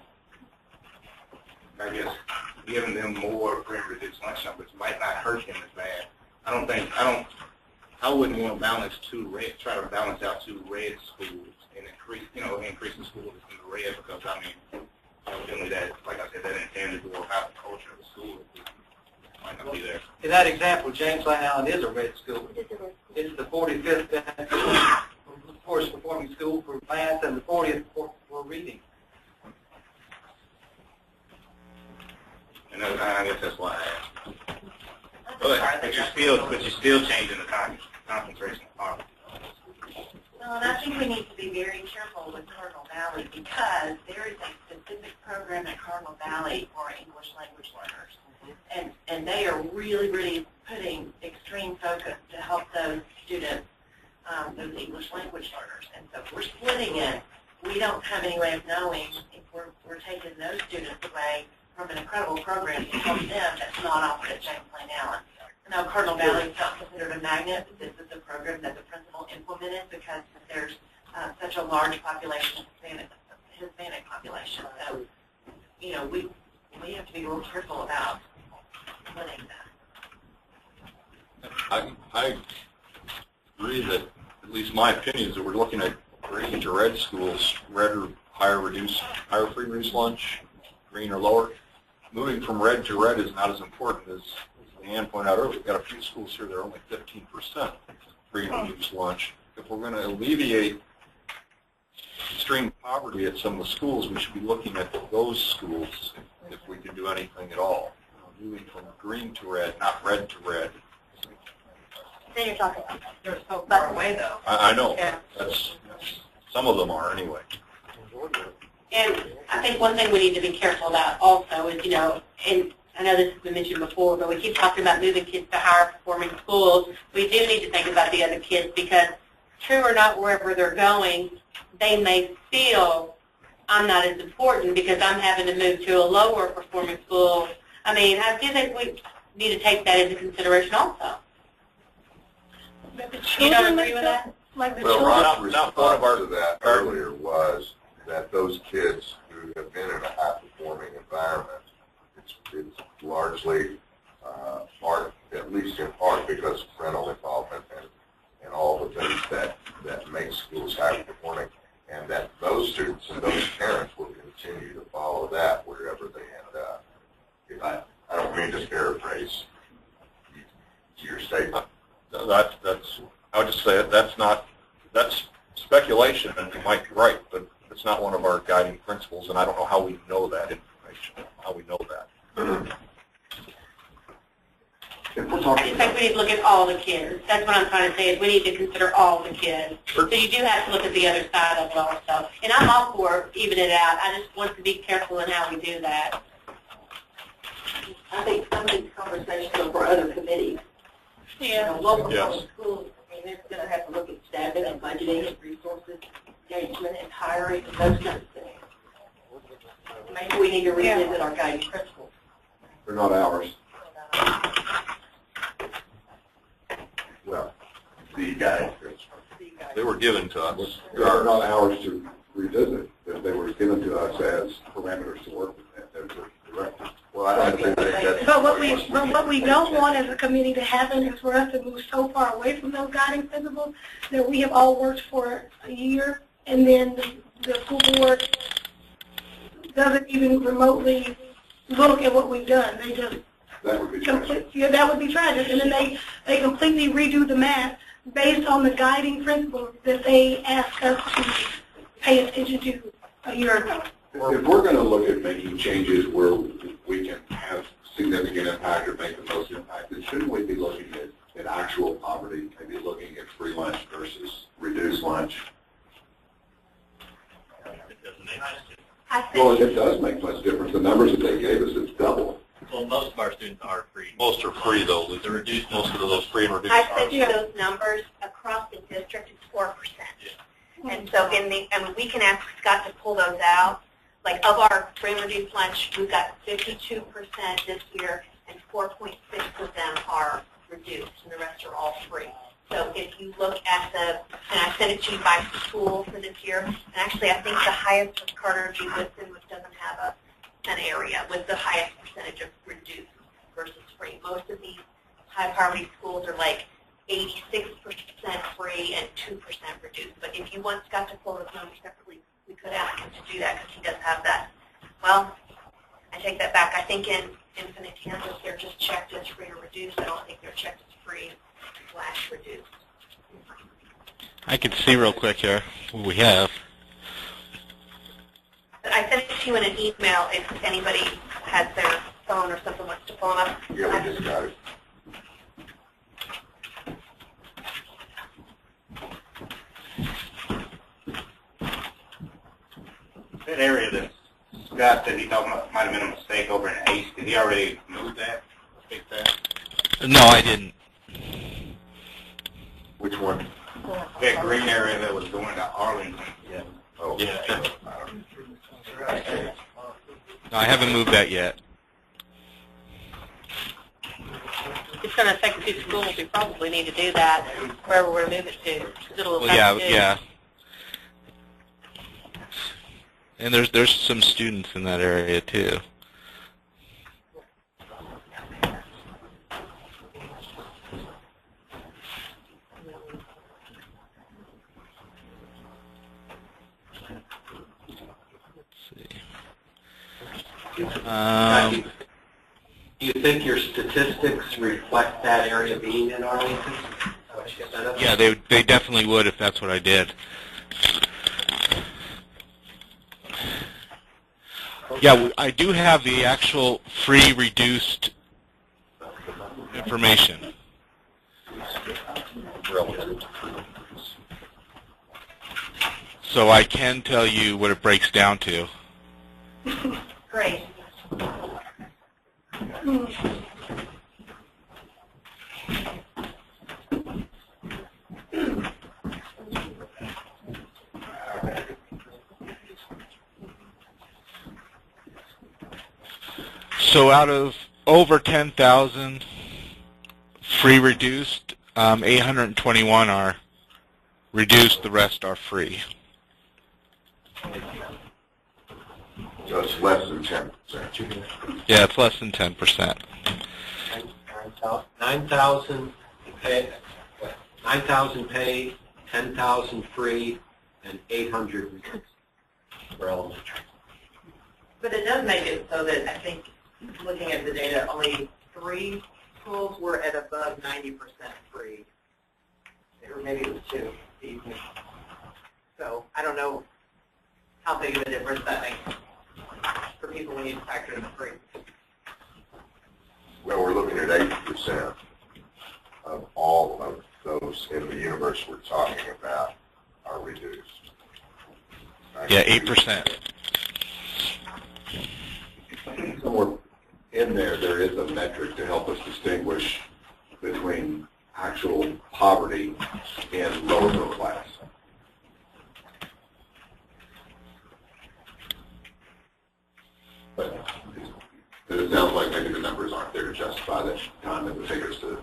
giving them more free and reduced lunch numbers might not hurt them as bad. I wouldn't want to try to balance out two red schools and increase the schools in the red, because I mean, evidently that, like I said, that intangible about the culture of the school might not be there. In that example, James Lane Allen is a red school. It's the 45th worst performing school for math and the 40th for reading. And I guess that's why I asked. But you're still changing the concentration of poverty. Well, and I think we need to be very careful with Cardinal Valley, because there is a specific program at Cardinal Valley for English language learners. And they are really, really putting extreme focus to help those students, those English language learners. And so if we're splitting it, we don't have any way of knowing if we're taking those students away from an incredible program to help them that's not offered at James Lane Allen. I know Cardinal Valley is not considered a magnet, but program that the principal implemented because there's such a large population, Hispanic population. So, you know, we have to be real careful about limiting that. I agree that, at least my opinion is that we're looking at green to red schools, red or higher free reduced lunch, green or lower. Moving from red to red is not as important as Leanne pointed out earlier. We've got a few schools here that are only 15% free reduced lunch. If we're going to alleviate extreme poverty at some of the schools, we should be looking at those schools if we can do anything at all. Moving from green to red, not red to red. Then you're talking about They're so far away, though. I know. Yeah. That's some of them are anyway. And I think one thing we need to be careful about also is, you know, and I know this has been mentioned before, but we keep talking about moving kids to higher performing schools. We do need to think about the other kids because, true or not, wherever they're going, they may feel I'm not as important because I'm having to move to a lower performing school. I mean, I do think we need to take that into consideration also. You don't agree with that? Like the Well, children? Ron's response to that earlier was that those kids who have been in a high-performing environment, it's largely part, at least in part, because of parental involvement and all the things that make schools high-performing, and that those students and those parents will continue to follow that wherever they end up. I don't mean to paraphrase your statement. That's I would just say that's speculation, and you might be right, but it's not one of our guiding principles, and I don't know how we know that information, how we know that. If we're I talking just think we need to look at all the kids. That's what I'm trying to say is we need to consider all the kids. So you do have to look at the other side of it also. And I'm all for even it out. I just want to be careful in how we do that. I think some of these conversations are for other committees. You know, local Yes. public schools, I mean, they're going to have to look at staffing and budgeting and resources, engagement and hiring and those kinds of things. Maybe we need to revisit our guiding principles. they're not ours. Well, the guidance. They were given to us. They're not ours to revisit. They were given to us as parameters to work with. They're directed. Well, I think that's... But what we don't want as a committee to happen is for us to move so far away from those guiding principles that we have all worked for a year and then the school board doesn't even remotely look at what we've done. They just That would be tragic. yeah, that would be tragic. And then they completely redo the math based on the guiding principles that they asked us to pay attention to a year ago. If we're going to look at making changes where we can have significant impact or make the most impact, then shouldn't we be looking at actual poverty, maybe looking at free lunch versus reduced lunch? I Well, think it does make much difference. The numbers that they gave us, it's double. Well, most of our students are free. Most are free, though. The reduced, most of those free and reduced I are. sent you those numbers across the district. It's 4%. And so and we can ask Scott to pull those out. Like of our free and reduced lunch, we've got 52% this year, and 4.6 of them are reduced, and the rest are all free. So if you look at and I sent it to you by school for this year, and actually I think the highest was Carter G. Woodson, which doesn't have an area with the highest percentage of reduced versus free. Most of these high poverty schools are like 86% free and 2% reduced. But if you want Scott to pull those numbers separately, we could ask him to do that because he does have that. Well, I take that back. I think in Infinite Kansas, they're just checked as free or reduced. I don't think they're checked as free / reduced. I can see real quick here what we have. But I sent it to you in an email if anybody has their phone or something wants to pull them up. Yeah, we just got it. That area that Scott said he thought might have been a mistake over in Ace, did he already move that? Fix that? No, I didn't. Which one? That green area that was going to Arlington. Yeah. Oh, Yeah. No, I haven't moved that yet. It's going to affect the two schools, we probably need to do that wherever we're moving to. Well, yeah. And there's some students in that area too. Do you think your statistics reflect that area being in Arlington? Yeah, they definitely would if that's what I did. Yeah, I do have the actual free reduced information. So I can tell you what it breaks down to. Great. So out of over 10,000 free reduced, 821 are reduced, the rest are free. So it's less than 10%. Yeah, it's less than 10%. 9,000 pay, 10,000 free, and 800 for elementary. But it does make it so that I think, looking at the data, only 3 schools were at above 90% free. Or maybe it was 2. So I don't know how big of a difference that makes for people when you factor in the free. Well, we're looking at 80% of all of those in the universe we're talking about are reduced. Yeah, 8%. Somewhere in there is a metric to help us distinguish between actual poverty and lower middle class. But it sounds like maybe the numbers aren't there to justify the time and the figures to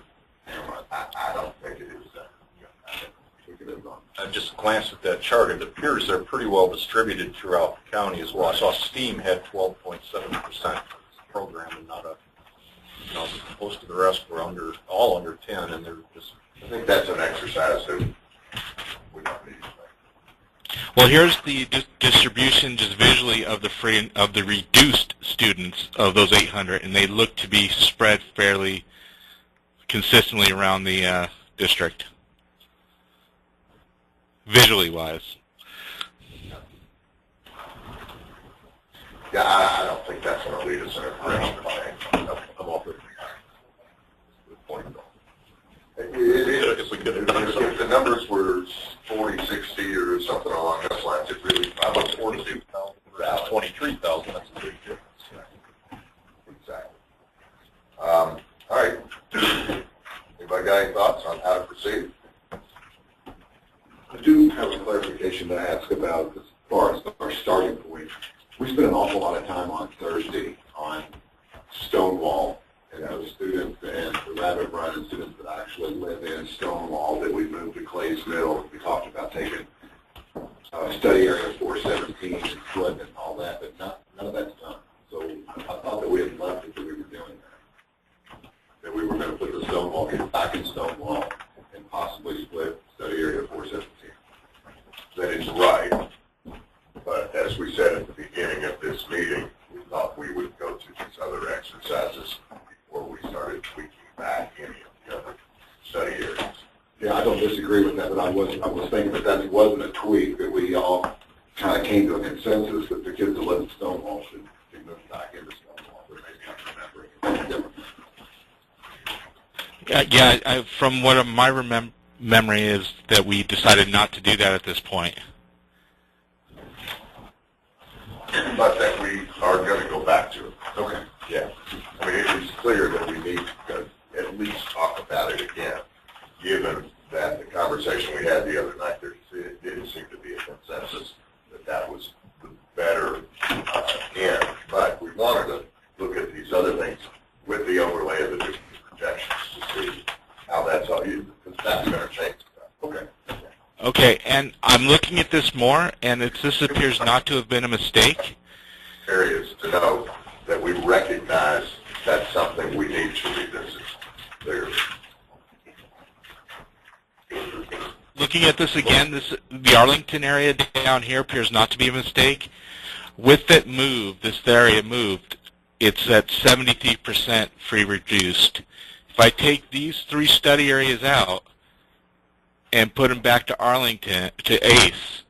analyze. I don't think it is that. I think it is on. I just glanced at that chart. It appears they're pretty well distributed throughout the county as well. I saw STEAM had 12.7% program, and not a, most of the rest were all under 10, and they're just. I think that's an exercise that we don't need. Well, here's the distribution just visually of the reduced students of those 800, and they look to be spread fairly consistently around the district, visually wise. Yeah, I don't think that's going to lead us in a direction. I'm off it. If the numbers were 40, 60, or something along those lines, it really, I look forward to 23,000. That's a big difference. Exactly. All right. Anybody got any thoughts on how to proceed? I do have a clarification to ask about as far as our starting point. We spent an awful lot of time on Thursday on Stonewall, and those students and the Rabbit Run and students that actually live in Stonewall that we moved to Clays Mill. We talked about taking study area 417 and flood and all that, but none of that's done. So I thought that we had left it that we were doing that. That we were going to put the Stonewall kids back in Stonewall and possibly split study area 417. That is right. But as we said at the beginning of this meeting, we thought we would go through these other exercises before we started tweaking back any of the other study areas. Yeah, I don't disagree with that, but I was thinking that wasn't a tweak, that we all kind of came to a consensus that the kids that live in Stonewall should be moved back into Stonewall, but maybe I'm remembering it different. Yeah, from what my memory is that we decided not to do that at this point. But that we are going to go back to it. Okay. Yeah. I mean, it is clear that we need to at least talk about it again, given that the conversation we had the other night, there didn't seem to be a consensus that that was the better end. But we wanted to look at these other things with the overlay of the different projections to see Okay, and I'm looking at this more, and this appears not to have been a mistake. Areas to know that we recognize that's something we need to revisit. There. Looking at this again, the Arlington area down here appears not to be a mistake. With it moved, this area moved, it's at 73% free reduced. If I take these 3 study areas out and put them back to Arlington, to ACE,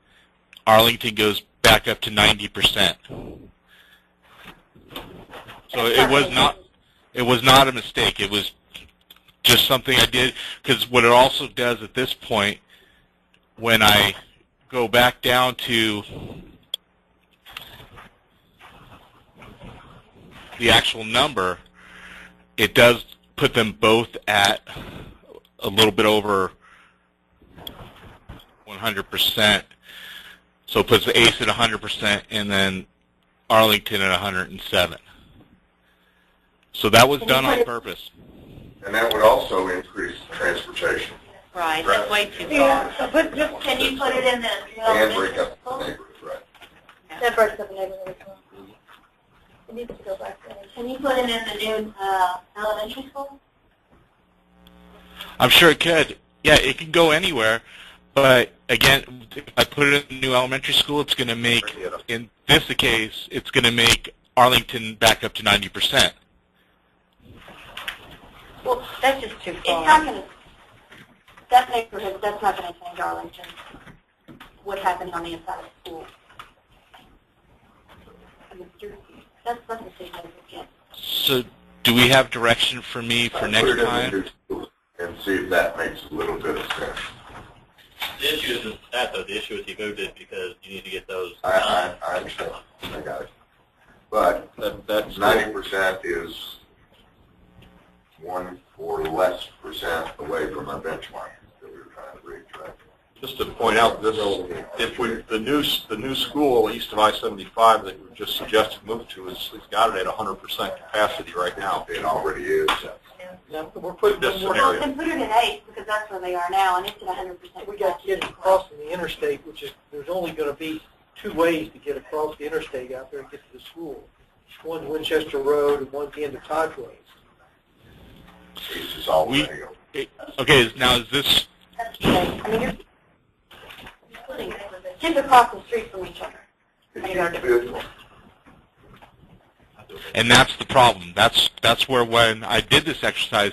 Arlington goes back up to 90%. So it was not a mistake. It was just something I did, because what it also does at this point, when I go back down to the actual number, it does put them both at a little bit over 100%. So it puts the ACE at 100% and then Arlington at 107. So that was done on purpose. And that would also increase transportation. Right, that's way too far. Yeah, but just, Can you put it in the And break up the neighborhood, right? That breaks up the neighborhood as well. It needs to go back there. Can you put it in the new elementary school? I'm sure it could. Yeah, it can go anywhere. But again, if I put it in the new elementary school, it's going to make, in this case, it's going to make Arlington back up to 90%. Well, that's just too far. It's not going to, that neighborhood, that's not going to change Arlington, what happens on the inside of the school. I mean, that's nothing significant. So do we have direction for me for next time? And see if that makes a little bit of sense. The issue isn't that, though. The issue is you moved it because you need to get those. I understand. I got it. But That's 90% is 1 or less percent away from our benchmark that we were trying to reach, right? just to point out this, if we, the new school east of I-75 that we just suggested move to is got it at 100% capacity right now. It already is. Yeah, we're putting This more. scenario. And put it in 8 because that's where they are now, and it's at 100%. We got kids crossing the interstate, which is, there's only going to be 2 ways to get across the interstate out there and get to the school. One's Winchester Road and one's the end of Todd Ways. This is all Okay, now is this... That's okay. I mean, you're putting kids across the street from each other. And that's the problem. That's where when I did this exercise,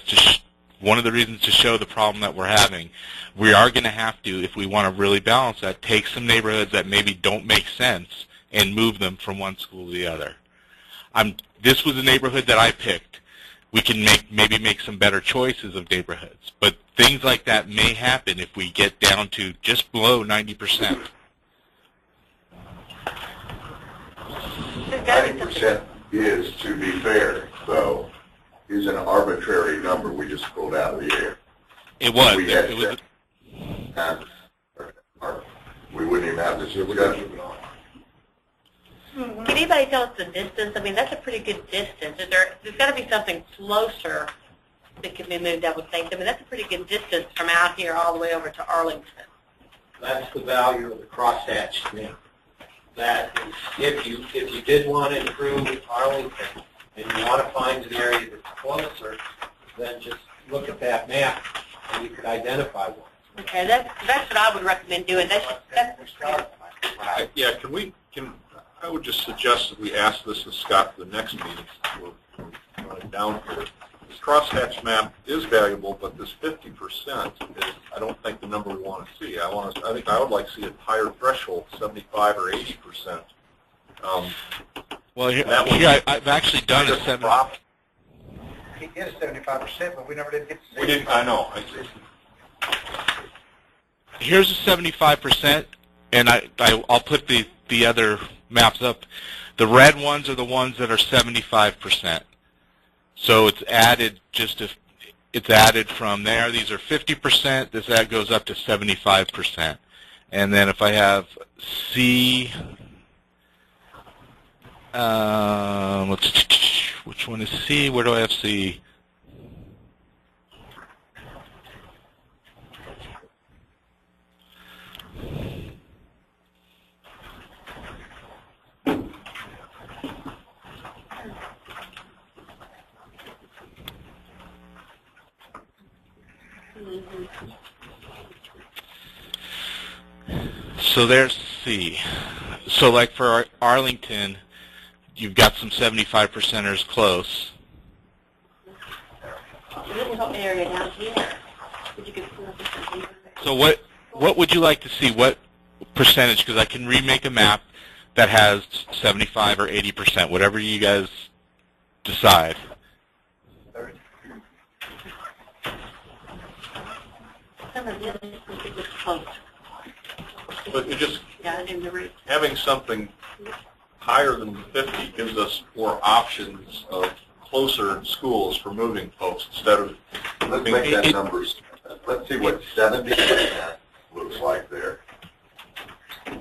one of the reasons to show the problem that we're having, we are going to have to, if we want to really balance that, take some neighborhoods that maybe don't make sense and move them from one school to the other. This was a neighborhood that I picked. We can maybe make some better choices of neighborhoods, but things like that may happen if we get down to just below 90%. 90% is, to be fair, though, is an arbitrary number we just pulled out of the air. It was. We wouldn't even have this discussion. Can anybody tell us the distance? I mean, that's a pretty good distance. There's got to be something closer that can be moved, I would think. I mean, that's a pretty good distance from out here all the way over to Arlington. That's the value of the crosshatch. Yeah. That is, if you did want to improve Arlington and you want to find an area that's closer, then just look at that map and you could identify one. Okay, that's what I would recommend doing. Yeah, I would just suggest that we ask this of Scott for the next meeting. We're running down here. This crosshatch map is valuable, but this 50% is, I don't think, the number we want to see. I think I would like to see a higher threshold, 75 or 80%. Well, here I've actually done a 70. We did a 75%, but we never did get to 65%. We didn't. I know. Here's a 75%, and I'll put the other maps up. The red ones are the ones that are 75%. So it's added it's added from there. These are 50%. That goes up to 75%. And then if I have C, which one is C? Where do I have C? So there's C. So like for Arlington, you've got some 75%ers close. Area down here. Did you get So what would you like to see? What percentage? Because I can remake a map that has 75 or 80%, whatever you guys decide. But you just, having something higher than 50 gives us more options of closer schools for moving folks instead of... Let's make that numbers. Let's see what 70% looks like there.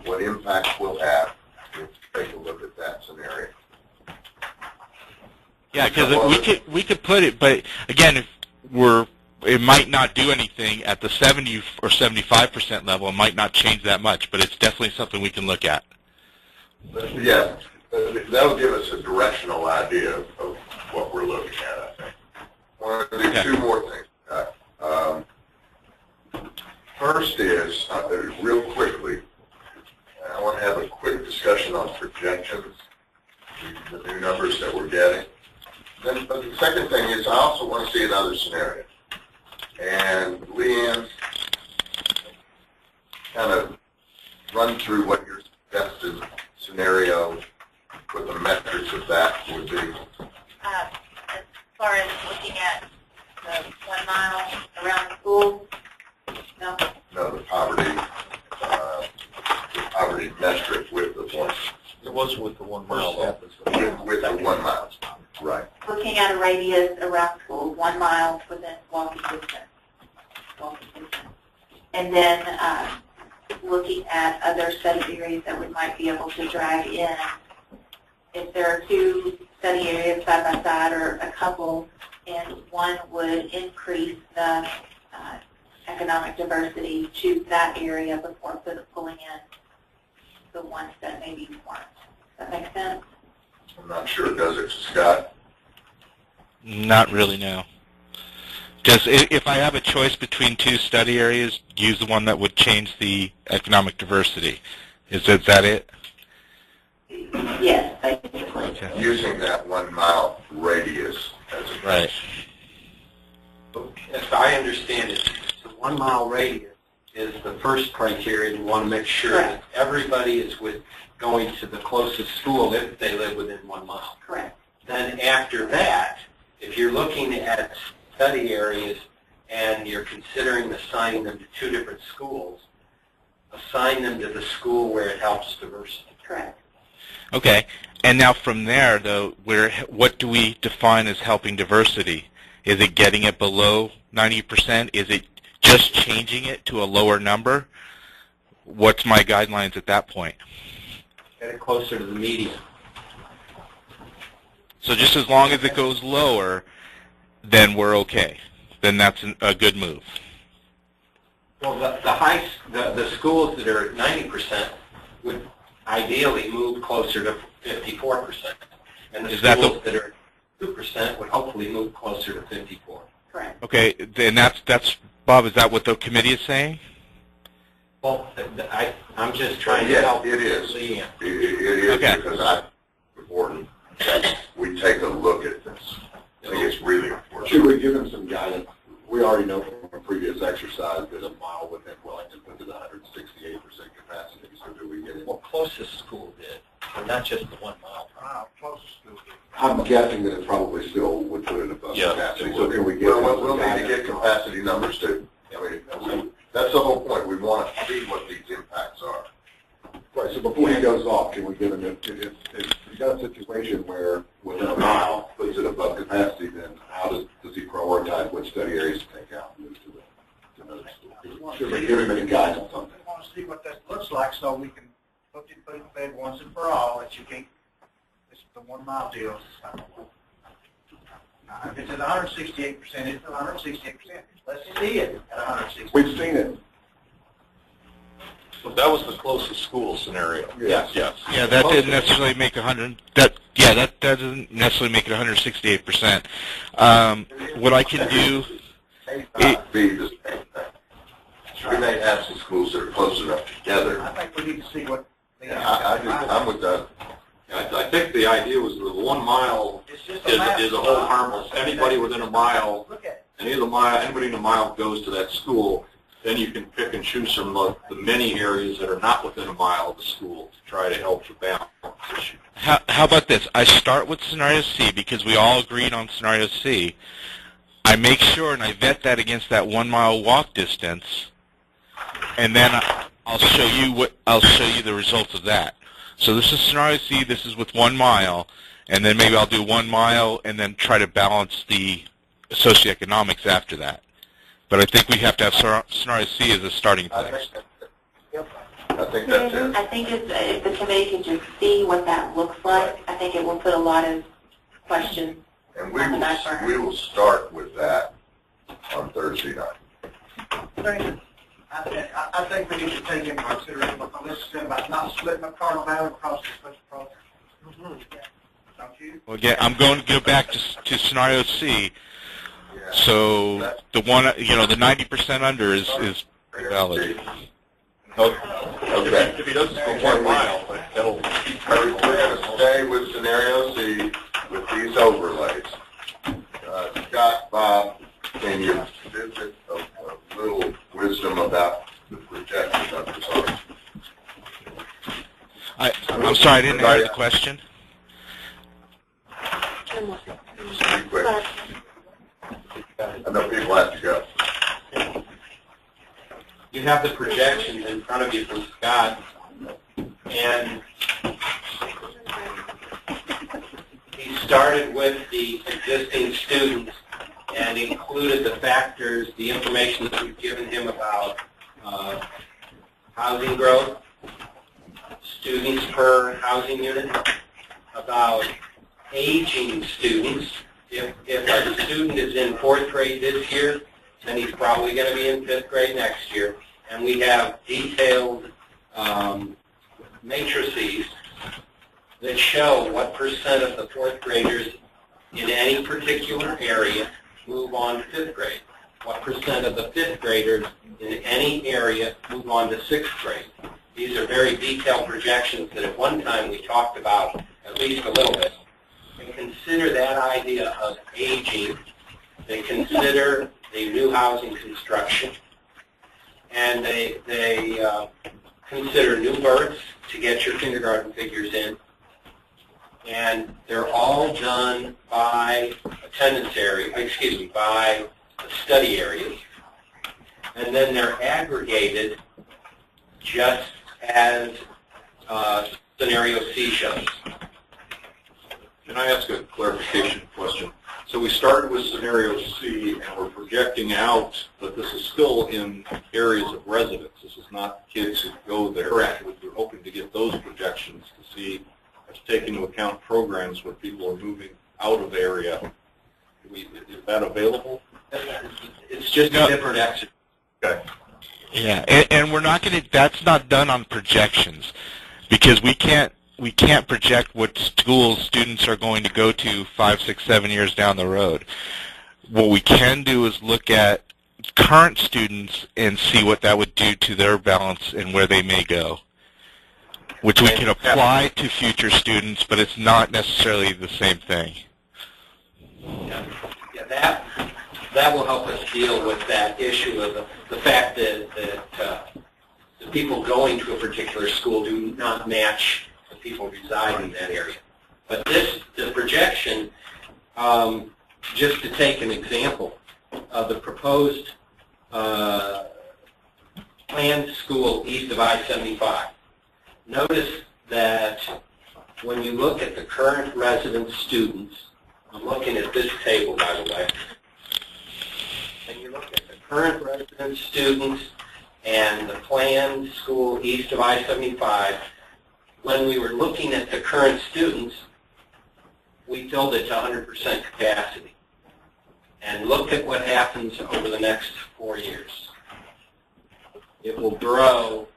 What impact we'll have. Let's take a look at that scenario. Yeah, because we could put it, but again, if it might not do anything at the 70 or 75% level. It might not change that much, but it's definitely something we can look at. Yeah, that'll give us a directional idea of what we're looking at, I think. I want to do two more things. First is, real quickly, I want to have a quick discussion on projections, the new numbers that we're getting. Then, but the second thing is, I also want to see another scenario. And Leanne, kind of run through what your suggested scenario, what the metrics of that would be. As far as looking at the 1 mile around the school, no? No, the poverty metric with the one. It was with the 1 mile. With the 1 mile, right. Looking at a radius around school, 1 mile within walking distance. And then looking at other study areas that we might be able to drag in. If there are 2 study areas side by side or a couple, and one would increase the economic diversity, choose that area before pulling in the ones that maybe weren't. Does that make sense? I'm not sure, does it, Scott? Not really, no. Just if I have a choice between 2 study areas, use the one that would change the economic diversity. Is that it? Yes, basically. Okay. Using that 1 mile radius as a Right. As I understand it, the 1 mile radius is the first criteria. You want to make sure that everybody is going to the closest school if they live within 1 mile. Correct. Then after that, if you're looking at study areas and you're considering assigning them to 2 different schools, assign them to the school where it helps diversity. Correct. Okay. And now from there, though, what do we define as helping diversity? Is it getting it below 90%? Is it just changing it to a lower number? What's my guidelines at that point? Get it closer to the median. So just as long as it goes lower, then we're okay. Then that's a good move. Well, the schools that are at 90% would ideally move closer to 54%, and the schools that are 2% would hopefully move closer to 54. Correct. Okay, and that's Bob. Is that what the committee is saying? Well, I'm just trying to help. It is. Leanne. It is Okay. because it's important that we take a look at this. I think it's really important. Should we give them some guidance? We already know from a previous exercise that a mile within Wellington puts it 168% capacity. So do we get it? Well, closest school did, and not just the 1 mile. Closest school. I'm guessing that it probably still would put it above capacity. So can we get We'll need to get capacity numbers too. I mean, that's the whole point. We want to see what these impacts are. Right, so before he goes off, can we give him, if you got a situation where within a mile puts it above capacity, then how does he prioritize which study areas to take out and move to another school? Should we give him any guidance on that? I want to see what that looks like so we can put it in bed once and for all that you can't, it's the 1 mile deal. If it's at 168%, it's at 168%. Let's see it at 168%. We've seen it. But that was the closest school scenario. Yes. Yes. Yeah, that didn't necessarily make 100. That doesn't necessarily make it 168%. What I can do. to have some schools that are close enough together. I think we need to see what. I'm with that. I think the idea was that the 1 mile is a whole harmless. Anybody within a mile, anybody in a mile goes to that school, then you can pick and choose from the many areas that are not within a mile of the school to try to help the balance issue. How about this? I start with scenario C because we all agreed on scenario C. I make sure and I vet that against that 1 mile walk distance, and then I'll show you the results of that. So this is scenario C. This is with 1 mile, and then maybe I'll do 1 mile and then try to balance the socioeconomics after that. But I think we have to have scenario C as a starting place. I think that's it. I think if the committee can just see what that looks like, I think it will put a lot of questions And on the back burner. we will start with that on Thursday night. I think we need to take into consideration what this is about not splitting up Cardinal Valley across the special program. Don't you? Well, again, I'm going to go back to scenario C. Yeah. So the one, the 90% under is valid. Okay. If he doesn't go 1 mile, that'll keep We're going to stay with scenario C with these overlays. Scott, Bob, can you visit a little wisdom about the projection of the site? I'm sorry, I didn't hear the question. Be quick. I know people have to go. You have the projections in front of you from Scott, and he started with the existing students and included the factors, the information that we've given him about housing growth, students per housing unit, about aging students. If a student is in 4th grade this year, then he's probably going to be in 5th grade next year. And we have detailed matrices that show what percent of the 4th graders in any particular area move on to 5th grade. What percent of the 5th graders in any area move on to 6th grade. These are very detailed projections that at one time we talked about at least a little bit. They consider that idea of aging. They consider the new housing construction. And they consider new births to get your kindergarten figures in. And they're all done by attendance area, by study areas. And then they're aggregated just as scenario C shows. Can I ask a clarification question? So we started with scenario C, and we're projecting out, but this is still in areas of residence. This is not kids who go there. Correct. We're hoping to get those projections to see, to take into account programs where people are moving out of the area. Is that available? It's just a different exercise. Okay. Yeah, and we're not going to. That's not done on projections, because we can't project what schools students are going to go to 5, 6, 7 years down the road. What we can do is look at current students and see what that would do to their balance and where they may go, which we can apply to future students, but it's not necessarily the same thing. Yeah, that will help us deal with that issue of the fact that the people going to a particular school do not match the people residing in that area. But the projection, just to take an example of the proposed planned school east of I-75, notice that when you look at the current resident students, I'm looking at this table, by the way, and you look at the current resident students and the planned school east of I-75, when we were looking at the current students, we filled it to 100% capacity. And look at what happens over the next 4 years. It will grow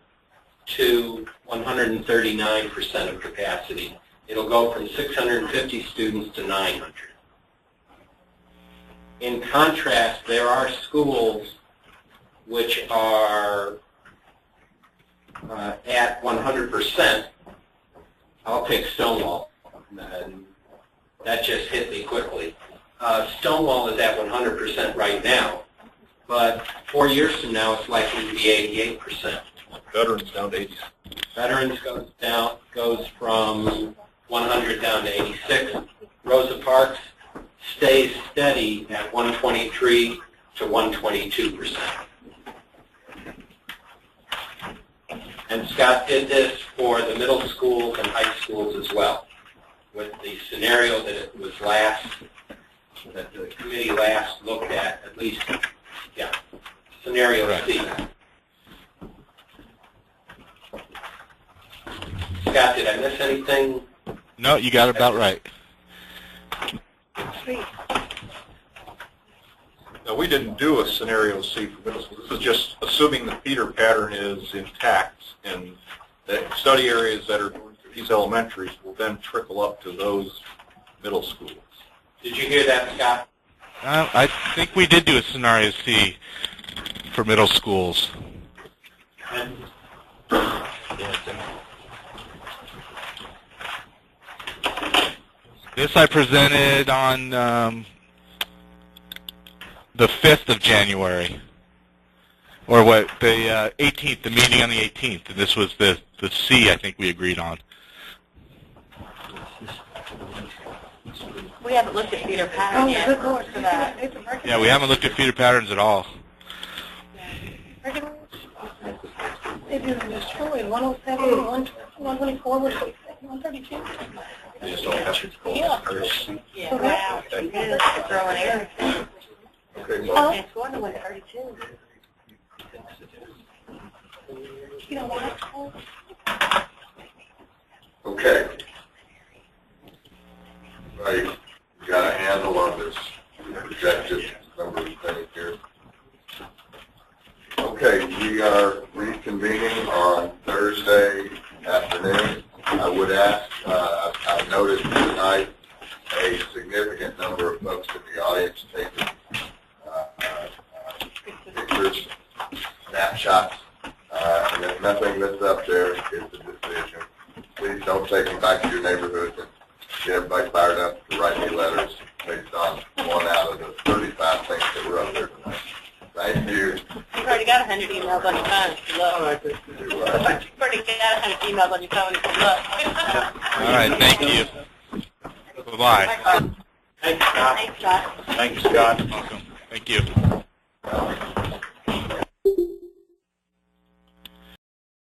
to 139% of capacity. It'll go from 650 students to 900. In contrast, there are schools which are at 100%, I'll pick Stonewall. And that just hit me quickly. Stonewall is at 100% right now, but 4 years from now it's likely to be 88%. Veterans down to 80. Veterans goes from 100 down to 86. Rosa Parks stays steady at 123 to 122%. And Scott did this for the middle schools and high schools as well, with the scenario that it was that the committee last looked at least, yeah, scenario C. Scott, did I miss anything? No, you got it about right. Now, we didn't do a scenario C for middle school. This is just assuming the feeder pattern is intact, and the study areas that are going through these elementaries will then trickle up to those middle schools. Did you hear that, Scott? I think we did do a scenario C for middle schools. This I presented on the 5th of January, or what, the 18th, the meeting on the 18th, and this was the C I think we agreed on. We haven't looked at feeder patterns yet. Good Lord. For that. Yeah, we haven't looked at feeder patterns at all. They do destroy 107, 124, 132. They just don't have to go Yeah. first. Yeah, wow. It is throwing everything. Okay, Oh. It's going to 132. You know what? Okay. Right, you got a handle on this projected number of things here. Okay, we are reconvening on Thursday afternoon. I would ask, I've noticed tonight a significant number of folks in the audience taking pictures, snapshots, and if nothing that's up there is a decision, please don't take them back to your neighborhood and get everybody fired up to write me letters based on one out of the 35 things that were up there tonight. Thank you. You've already got 100 emails on your phone if you look. You've already got 100 emails on your phone if you look. All right, thank you. Bye-bye. Thanks, Scott. Thanks, Scott. Thank you, Scott. Welcome. Thank you.